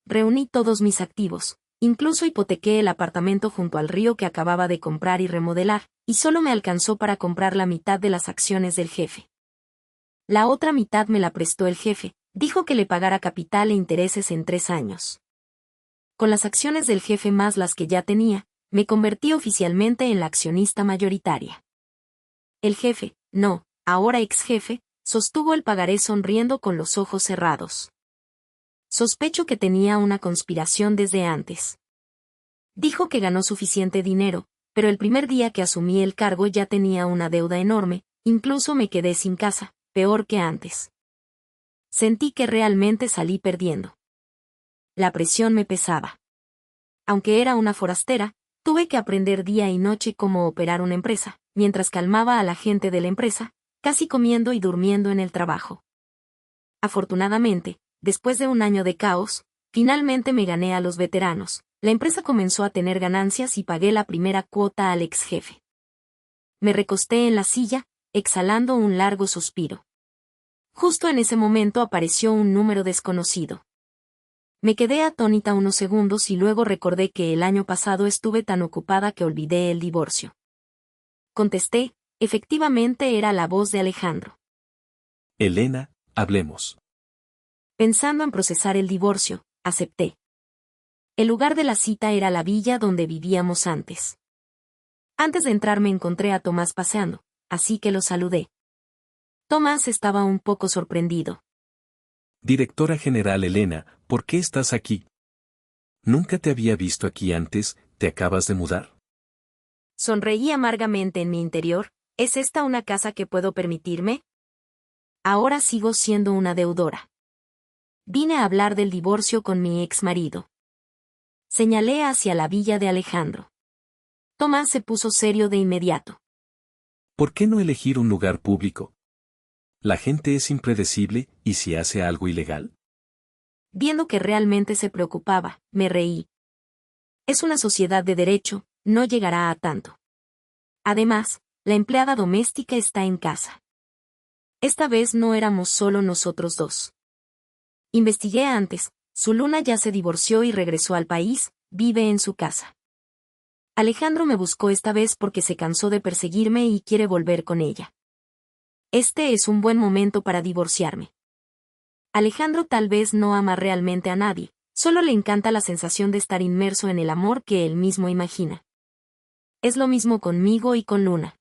Reuní todos mis activos, incluso hipotequé el apartamento junto al río que acababa de comprar y remodelar, y solo me alcanzó para comprar la mitad de las acciones del jefe. La otra mitad me la prestó el jefe, dijo que le pagara capital e intereses en 3 años. Con las acciones del jefe más las que ya tenía, me convertí oficialmente en la accionista mayoritaria. El jefe, no, ahora ex jefe, sostuvo el pagaré sonriendo con los ojos cerrados. Sospecho que tenía una conspiración desde antes. Dijo que ganó suficiente dinero, pero el primer día que asumí el cargo ya tenía una deuda enorme, incluso me quedé sin casa, peor que antes. Sentí que realmente salí perdiendo. La presión me pesaba. Aunque era una forastera, tuve que aprender día y noche cómo operar una empresa, mientras calmaba a la gente de la empresa, casi comiendo y durmiendo en el trabajo. Afortunadamente, después de un año de caos, finalmente me gané a los veteranos. La empresa comenzó a tener ganancias y pagué la primera cuota al ex jefe. Me recosté en la silla, exhalando un largo suspiro. Justo en ese momento apareció un número desconocido. Me quedé atónita unos segundos y luego recordé que el año pasado estuve tan ocupada que olvidé el divorcio. Contesté, efectivamente era la voz de Alejandro. Elena, hablemos. Pensando en procesar el divorcio, acepté. El lugar de la cita era la villa donde vivíamos antes. Antes de entrar me encontré a Tomás paseando, así que lo saludé. Tomás estaba un poco sorprendido. Directora General Elena, ¿por qué estás aquí? Nunca te había visto aquí antes, ¿te acabas de mudar? Sonreí amargamente en mi interior, ¿es esta una casa que puedo permitirme? Ahora sigo siendo una deudora. Vine a hablar del divorcio con mi ex marido. Señalé hacia la villa de Alejandro. Tomás se puso serio de inmediato. ¿Por qué no elegir un lugar público? La gente es impredecible, ¿y si hace algo ilegal? Viendo que realmente se preocupaba, me reí. Es una sociedad de derecho, no llegará a tanto. Además, la empleada doméstica está en casa. Esta vez no éramos solo nosotros dos. Investigué antes, su Luna ya se divorció y regresó al país, vive en su casa. Alejandro me buscó esta vez porque se cansó de perseguirme y quiere volver con ella. Este es un buen momento para divorciarme. Alejandro tal vez no ama realmente a nadie, solo le encanta la sensación de estar inmerso en el amor que él mismo imagina. Es lo mismo conmigo y con Luna.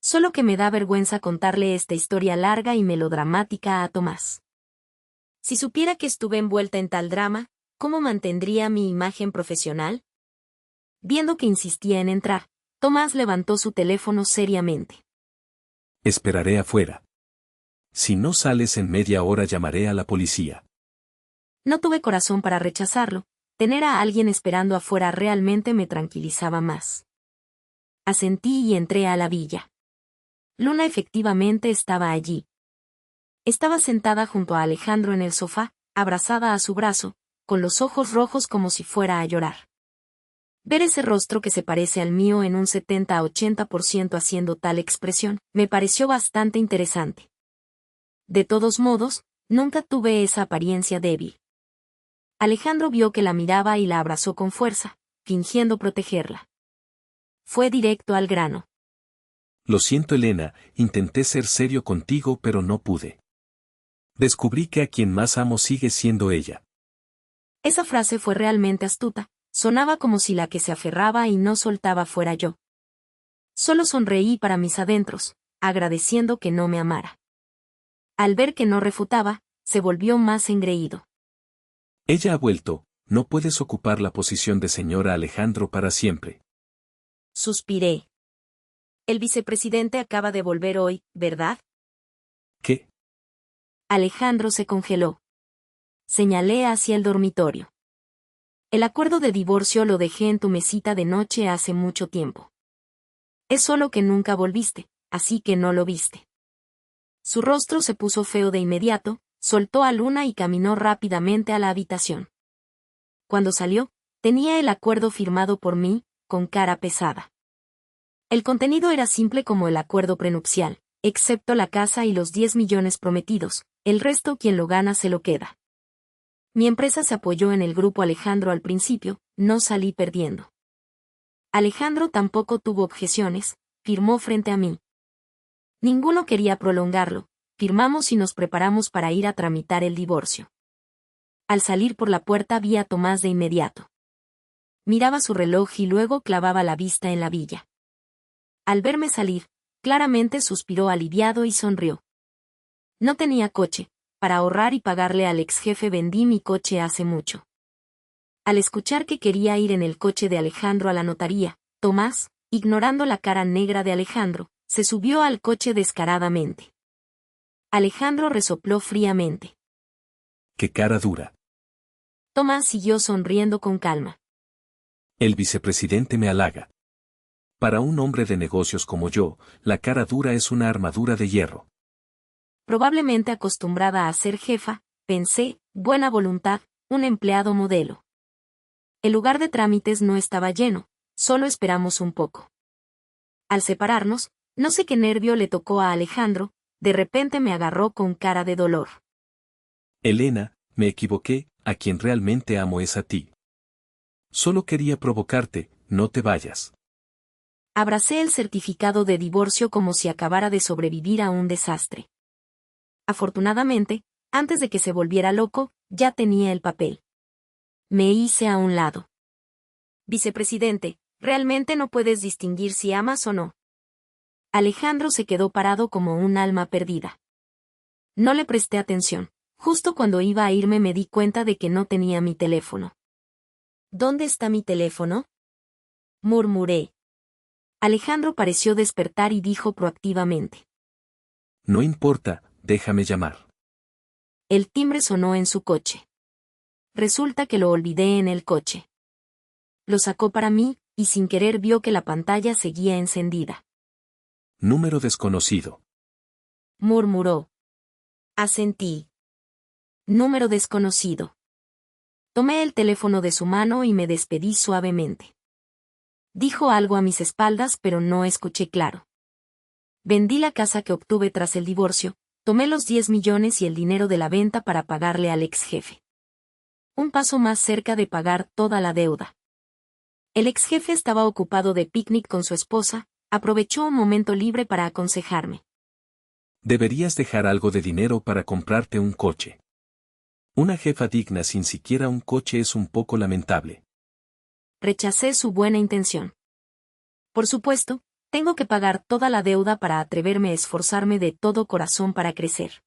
Solo que me da vergüenza contarle esta historia larga y melodramática a Tomás. Si supiera que estuve envuelta en tal drama, ¿cómo mantendría mi imagen profesional? Viendo que insistía en entrar, Tomás levantó su teléfono seriamente. Esperaré afuera. Si no sales en media hora llamaré a la policía. No tuve corazón para rechazarlo, tener a alguien esperando afuera realmente me tranquilizaba más. Asentí y entré a la villa. Luna efectivamente estaba allí. Estaba sentada junto a Alejandro en el sofá, abrazada a su brazo, con los ojos rojos como si fuera a llorar. Ver ese rostro que se parece al mío en un 70-80% haciendo tal expresión, me pareció bastante interesante. De todos modos, nunca tuve esa apariencia débil. Alejandro vio que la miraba y la abrazó con fuerza, fingiendo protegerla. Fue directo al grano. Lo siento, Elena, intenté ser serio contigo pero no pude. Descubrí que a quien más amo sigue siendo ella. Esa frase fue realmente astuta, sonaba como si la que se aferraba y no soltaba fuera yo. Solo sonreí para mis adentros, agradeciendo que no me amara. Al ver que no refutaba, se volvió más engreído. Ella ha vuelto, no puedes ocupar la posición de señora Alejandro para siempre. Suspiré. El vicepresidente acaba de volver hoy, ¿verdad? ¿Qué? Alejandro se congeló. Señalé hacia el dormitorio. El acuerdo de divorcio lo dejé en tu mesita de noche hace mucho tiempo. Es solo que nunca volviste, así que no lo viste. Su rostro se puso feo de inmediato, soltó a Luna y caminó rápidamente a la habitación. Cuando salió, tenía el acuerdo firmado por mí, con cara pesada. El contenido era simple como el acuerdo prenupcial, excepto la casa y los 10 millones prometidos, el resto quien lo gana se lo queda. Mi empresa se apoyó en el grupo Alejandro al principio, no salí perdiendo. Alejandro tampoco tuvo objeciones, firmó frente a mí. Ninguno quería prolongarlo, firmamos y nos preparamos para ir a tramitar el divorcio. Al salir por la puerta vi a Tomás de inmediato. Miraba su reloj y luego clavaba la vista en la villa. Al verme salir, claramente suspiró aliviado y sonrió. No tenía coche, para ahorrar y pagarle al ex jefe vendí mi coche hace mucho. Al escuchar que quería ir en el coche de Alejandro a la notaría, Tomás, ignorando la cara negra de Alejandro, se subió al coche descaradamente. Alejandro resopló fríamente. ¡Qué cara dura! Tomás siguió sonriendo con calma. El vicepresidente me halaga. Para un hombre de negocios como yo, la cara dura es una armadura de hierro. Probablemente acostumbrada a ser jefa, pensé, buena voluntad, un empleado modelo. El lugar de trámites no estaba lleno, solo esperamos un poco. Al separarnos, no sé qué nervio le tocó a Alejandro, de repente me agarró con cara de dolor. Elena, me equivoqué, a quien realmente amo es a ti. Solo quería provocarte, no te vayas. Abracé el certificado de divorcio como si acabara de sobrevivir a un desastre. Afortunadamente, antes de que se volviera loco, ya tenía el papel. Me hice a un lado. Vicepresidente, ¿realmente no puedes distinguir si amas o no? Alejandro se quedó parado como un alma perdida. No le presté atención. Justo cuando iba a irme me di cuenta de que no tenía mi teléfono. ¿Dónde está mi teléfono?, murmuré. Alejandro pareció despertar y dijo proactivamente. No importa, déjame llamar. El timbre sonó en su coche. Resulta que lo olvidé en el coche. Lo sacó para mí, y sin querer vio que la pantalla seguía encendida. Número desconocido. Murmuró. Asentí. Número desconocido. Tomé el teléfono de su mano y me despedí suavemente. Dijo algo a mis espaldas, pero no escuché claro. Vendí la casa que obtuve tras el divorcio, tomé los 10 millones y el dinero de la venta para pagarle al ex jefe. Un paso más cerca de pagar toda la deuda. El ex jefe estaba ocupado de picnic con su esposa, aprovechó un momento libre para aconsejarme. Deberías dejar algo de dinero para comprarte un coche. Una jefa digna sin siquiera un coche es un poco lamentable. Rechacé su buena intención. Por supuesto, tengo que pagar toda la deuda para atreverme a esforzarme de todo corazón para crecer.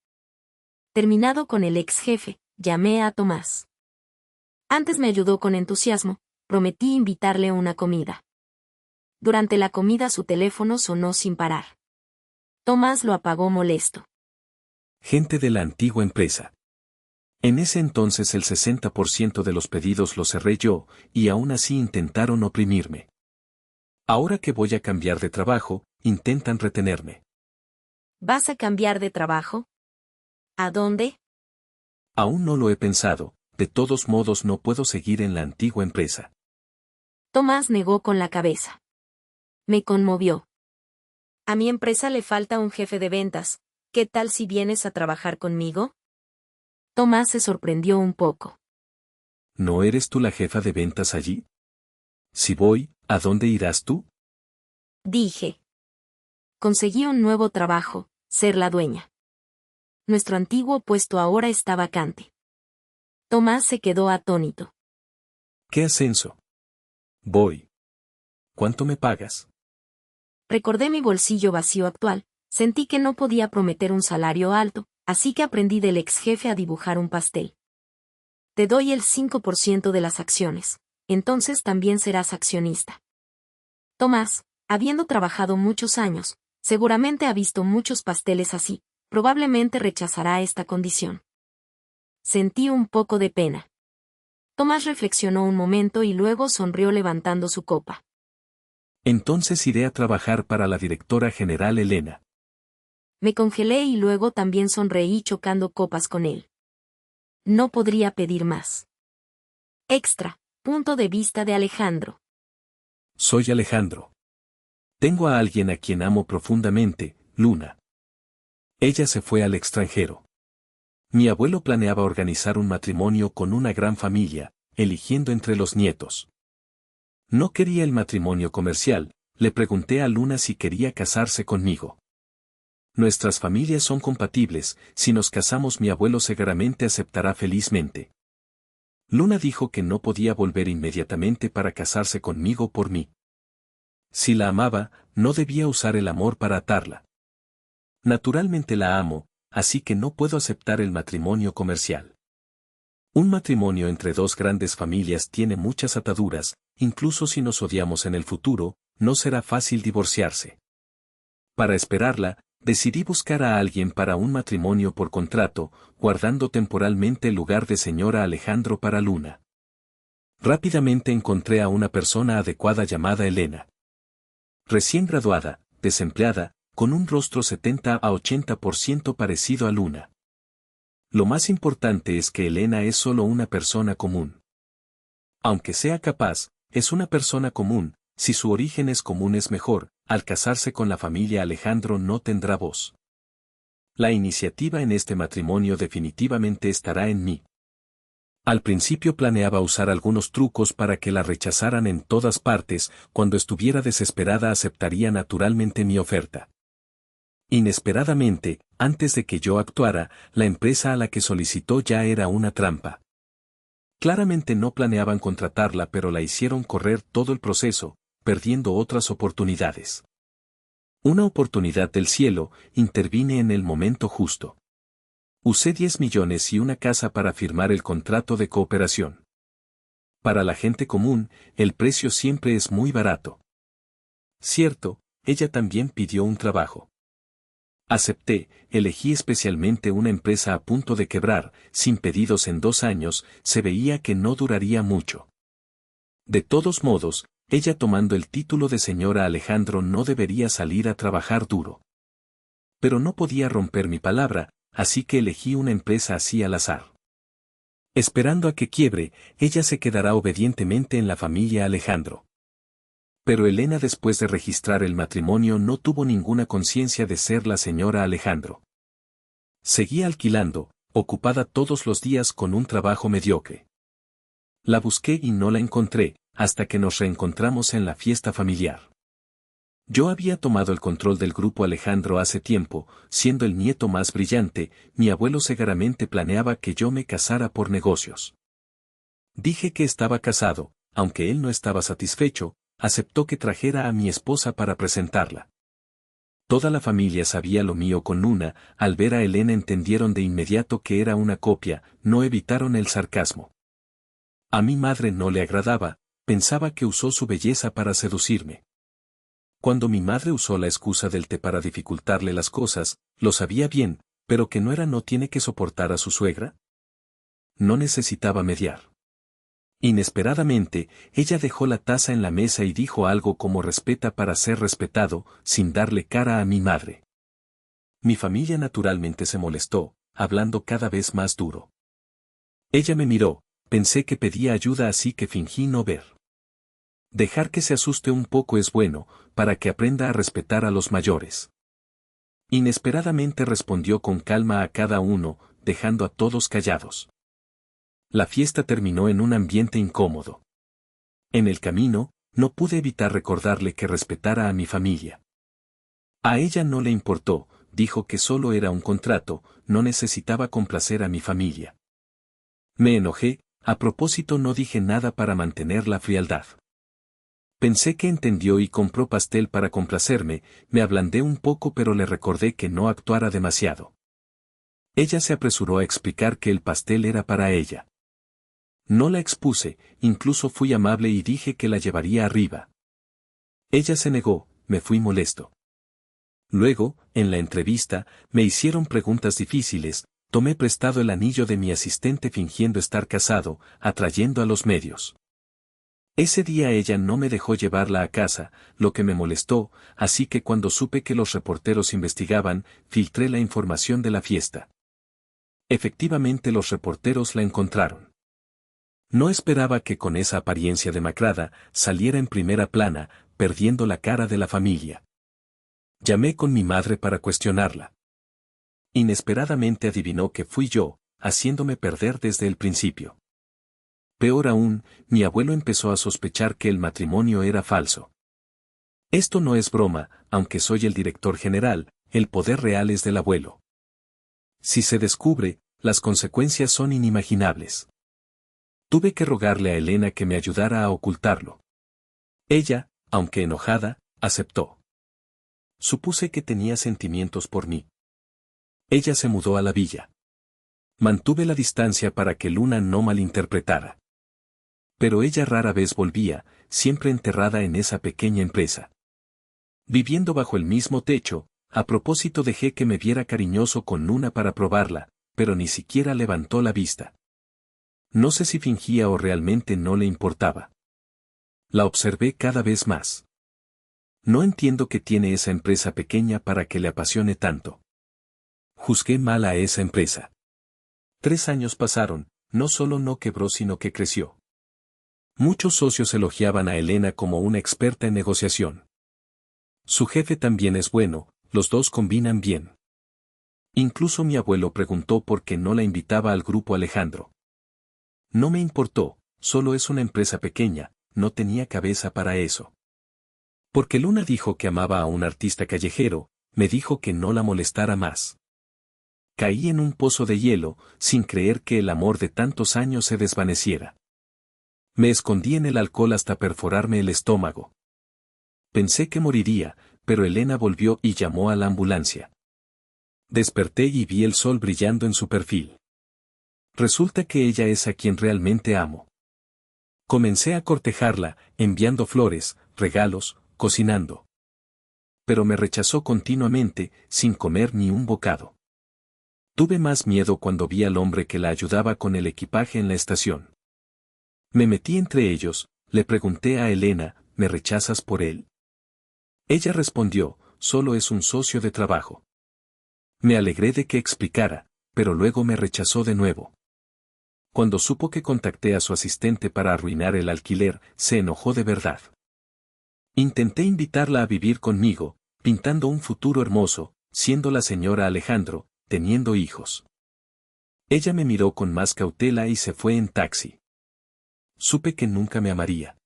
Terminado con el ex jefe, llamé a Tomás. Antes me ayudó con entusiasmo, prometí invitarle una comida. Durante la comida su teléfono sonó sin parar. Tomás lo apagó molesto. Gente de la antigua empresa. En ese entonces el 60% de los pedidos los cerré yo, y aún así intentaron oprimirme. Ahora que voy a cambiar de trabajo, intentan retenerme. ¿Vas a cambiar de trabajo? ¿A dónde? Aún no lo he pensado, de todos modos no puedo seguir en la antigua empresa. Tomás negó con la cabeza. Me conmovió. A mi empresa le falta un jefe de ventas, ¿qué tal si vienes a trabajar conmigo? Tomás se sorprendió un poco. ¿No eres tú la jefa de ventas allí? Si voy, ¿a dónde irás tú? Dije. Conseguí un nuevo trabajo, ser la dueña. Nuestro antiguo puesto ahora está vacante. Tomás se quedó atónito. ¿Qué ascenso? Voy. ¿Cuánto me pagas? Recordé mi bolsillo vacío actual, sentí que no podía prometer un salario alto, así que aprendí del ex jefe a dibujar un pastel. Te doy el 5% de las acciones, entonces también serás accionista. Tomás, habiendo trabajado muchos años, seguramente ha visto muchos pasteles así, probablemente rechazará esta condición. Sentí un poco de pena. Tomás reflexionó un momento y luego sonrió levantando su copa. Entonces iré a trabajar para la directora general Elena. Me congelé y luego también sonreí chocando copas con él. No podría pedir más. Extra, punto de vista de Alejandro. Soy Alejandro. Tengo a alguien a quien amo profundamente, Luna. Ella se fue al extranjero. Mi abuelo planeaba organizar un matrimonio con una gran familia, eligiendo entre los nietos. No quería el matrimonio comercial, le pregunté a Luna si quería casarse conmigo. Nuestras familias son compatibles, si nos casamos mi abuelo seguramente aceptará felizmente. Luna dijo que no podía volver inmediatamente para casarse conmigo por mí. Si la amaba, no debía usar el amor para atarla. Naturalmente la amo, así que no puedo aceptar el matrimonio comercial. Un matrimonio entre dos grandes familias tiene muchas ataduras, incluso si nos odiamos en el futuro, no será fácil divorciarse. Para esperarla, decidí buscar a alguien para un matrimonio por contrato, guardando temporalmente el lugar de señora Alejandro para Luna. Rápidamente encontré a una persona adecuada llamada Elena. Recién graduada, desempleada, con un rostro 70 a 80% parecido a Luna. Lo más importante es que Elena es solo una persona común. Aunque sea capaz, es una persona común, si su origen es común es mejor, al casarse con la familia Alejandro no tendrá voz. La iniciativa en este matrimonio definitivamente estará en mí. Al principio planeaba usar algunos trucos para que la rechazaran en todas partes, cuando estuviera desesperada aceptaría naturalmente mi oferta. Inesperadamente, antes de que yo actuara, la empresa a la que solicitó ya era una trampa. Claramente no planeaban contratarla, pero la hicieron correr todo el proceso, perdiendo otras oportunidades. Una oportunidad del cielo, intervine en el momento justo. Usé 10 millones y una casa para firmar el contrato de cooperación. Para la gente común, el precio siempre es muy barato. Cierto, ella también pidió un trabajo. Acepté, elegí especialmente una empresa a punto de quebrar, sin pedidos en 2 años, se veía que no duraría mucho. De todos modos, ella tomando el título de señora Alejandro no debería salir a trabajar duro. Pero no podía romper mi palabra, así que elegí una empresa así al azar. Esperando a que quiebre, ella se quedará obedientemente en la familia Alejandro. Pero Elena, después de registrar el matrimonio, no tuvo ninguna conciencia de ser la señora Alejandro. Seguía alquilando, ocupada todos los días con un trabajo mediocre. La busqué y no la encontré, hasta que nos reencontramos en la fiesta familiar. Yo había tomado el control del grupo Alejandro hace tiempo, siendo el nieto más brillante, mi abuelo segaramente planeaba que yo me casara por negocios. Dije que estaba casado, aunque él no estaba satisfecho, aceptó que trajera a mi esposa para presentarla. Toda la familia sabía lo mío con Nuna, al ver a Elena entendieron de inmediato que era una copia, no evitaron el sarcasmo. A mi madre no le agradaba, pensaba que usó su belleza para seducirme. Cuando mi madre usó la excusa del té para dificultarle las cosas, lo sabía bien, pero que no era no tiene que soportar a su suegra. No necesitaba mediar. Inesperadamente, ella dejó la taza en la mesa y dijo algo como respeta para ser respetado, sin darle cara a mi madre. Mi familia naturalmente se molestó, hablando cada vez más duro. Ella me miró, pensé que pedía ayuda así que fingí no ver. Dejar que se asuste un poco es bueno, para que aprenda a respetar a los mayores. Inesperadamente respondió con calma a cada uno, dejando a todos callados. La fiesta terminó en un ambiente incómodo. En el camino, no pude evitar recordarle que respetara a mi familia. A ella no le importó, dijo que solo era un contrato, no necesitaba complacer a mi familia. Me enojé, a propósito no dije nada para mantener la frialdad. Pensé que entendió y compró pastel para complacerme, me ablandé un poco pero le recordé que no actuara demasiado. Ella se apresuró a explicar que el pastel era para ella. No la expuse, incluso fui amable y dije que la llevaría arriba. Ella se negó, me fui molesto. Luego, en la entrevista, me hicieron preguntas difíciles, tomé prestado el anillo de mi asistente fingiendo estar casado, atrayendo a los medios. Ese día ella no me dejó llevarla a casa, lo que me molestó, así que cuando supe que los reporteros investigaban, filtré la información de la fiesta. Efectivamente los reporteros la encontraron. No esperaba que con esa apariencia demacrada saliera en primera plana, perdiendo la cara de la familia. Llamé con mi madre para cuestionarla. Inesperadamente adivinó que fui yo, haciéndome perder desde el principio. Peor aún, mi abuelo empezó a sospechar que el matrimonio era falso. Esto no es broma, aunque soy el director general, el poder real es del abuelo. Si se descubre, las consecuencias son inimaginables. Tuve que rogarle a Elena que me ayudara a ocultarlo. Ella, aunque enojada, aceptó. Supuse que tenía sentimientos por mí. Ella se mudó a la villa. Mantuve la distancia para que Luna no malinterpretara. Pero ella rara vez volvía, siempre enterrada en esa pequeña empresa. Viviendo bajo el mismo techo, a propósito dejé que me viera cariñoso con Luna para probarla, pero ni siquiera levantó la vista. No sé si fingía o realmente no le importaba. La observé cada vez más. No entiendo qué tiene esa empresa pequeña para que le apasione tanto. Juzgué mal a esa empresa. 3 años pasaron, no solo no quebró sino que creció. Muchos socios elogiaban a Elena como una experta en negociación. Su jefe también es bueno, los dos combinan bien. Incluso mi abuelo preguntó por qué no la invitaba al grupo Alejandro. No me importó, solo es una empresa pequeña, no tenía cabeza para eso. Porque Luna dijo que amaba a un artista callejero, me dijo que no la molestara más. Caí en un pozo de hielo, sin creer que el amor de tantos años se desvaneciera. Me escondí en el alcohol hasta perforarme el estómago. Pensé que moriría, pero Elena volvió y llamó a la ambulancia. Desperté y vi el sol brillando en su perfil. Resulta que ella es a quien realmente amo. Comencé a cortejarla, enviando flores, regalos, cocinando. Pero me rechazó continuamente, sin comer ni un bocado. Tuve más miedo cuando vi al hombre que la ayudaba con el equipaje en la estación. Me metí entre ellos, le pregunté a Elena, ¿me rechazas por él? Ella respondió, solo es un socio de trabajo. Me alegré de que explicara, pero luego me rechazó de nuevo. Cuando supo que contacté a su asistente para arruinar el alquiler, se enojó de verdad. Intenté invitarla a vivir conmigo, pintando un futuro hermoso, siendo la señora Alejandro, teniendo hijos. Ella me miró con más cautela y se fue en taxi. Supe que nunca me amaría.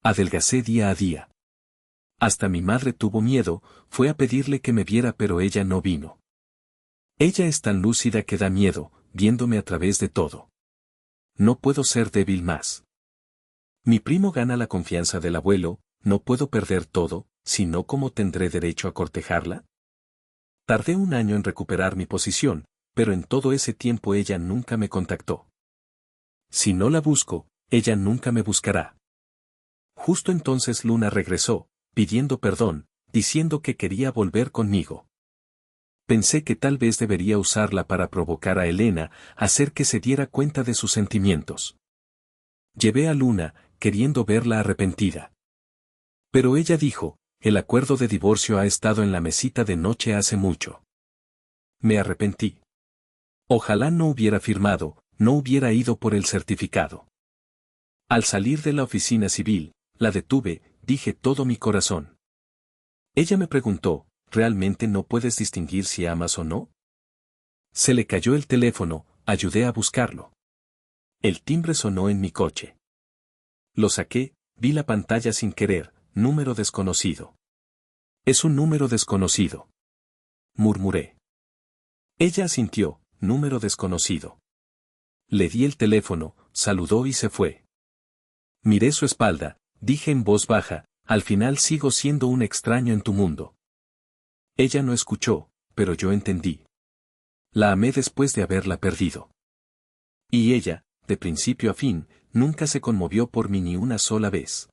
Adelgacé día a día. Hasta mi madre tuvo miedo, fue a pedirle que me viera pero ella no vino. Ella es tan lúcida que da miedo, viéndome a través de todo. No puedo ser débil más. Mi primo gana la confianza del abuelo, no puedo perder todo, sino ¿cómo tendré derecho a cortejarla? Tardé un año en recuperar mi posición, pero en todo ese tiempo ella nunca me contactó. Si no la busco, ella nunca me buscará. Justo entonces Luna regresó, pidiendo perdón, diciendo que quería volver conmigo. Pensé que tal vez debería usarla para provocar a Elena, hacer que se diera cuenta de sus sentimientos. Llevé a Luna, queriendo verla arrepentida. Pero ella dijo, el acuerdo de divorcio ha estado en la mesita de noche hace mucho. Me arrepentí. Ojalá no hubiera firmado, no hubiera ido por el certificado. Al salir de la oficina civil, la detuve, dije todo mi corazón. Ella me preguntó, ¿realmente no puedes distinguir si amas o no? Se le cayó el teléfono, ayudé a buscarlo. El timbre sonó en mi coche. Lo saqué, vi la pantalla sin querer, número desconocido. Es un número desconocido. Murmuré. Ella asintió, número desconocido. Le di el teléfono, saludó y se fue. Miré su espalda, dije en voz baja, al final sigo siendo un extraño en tu mundo. Ella no escuchó, pero yo entendí. La amé después de haberla perdido. Y ella, de principio a fin, nunca se conmovió por mí ni una sola vez.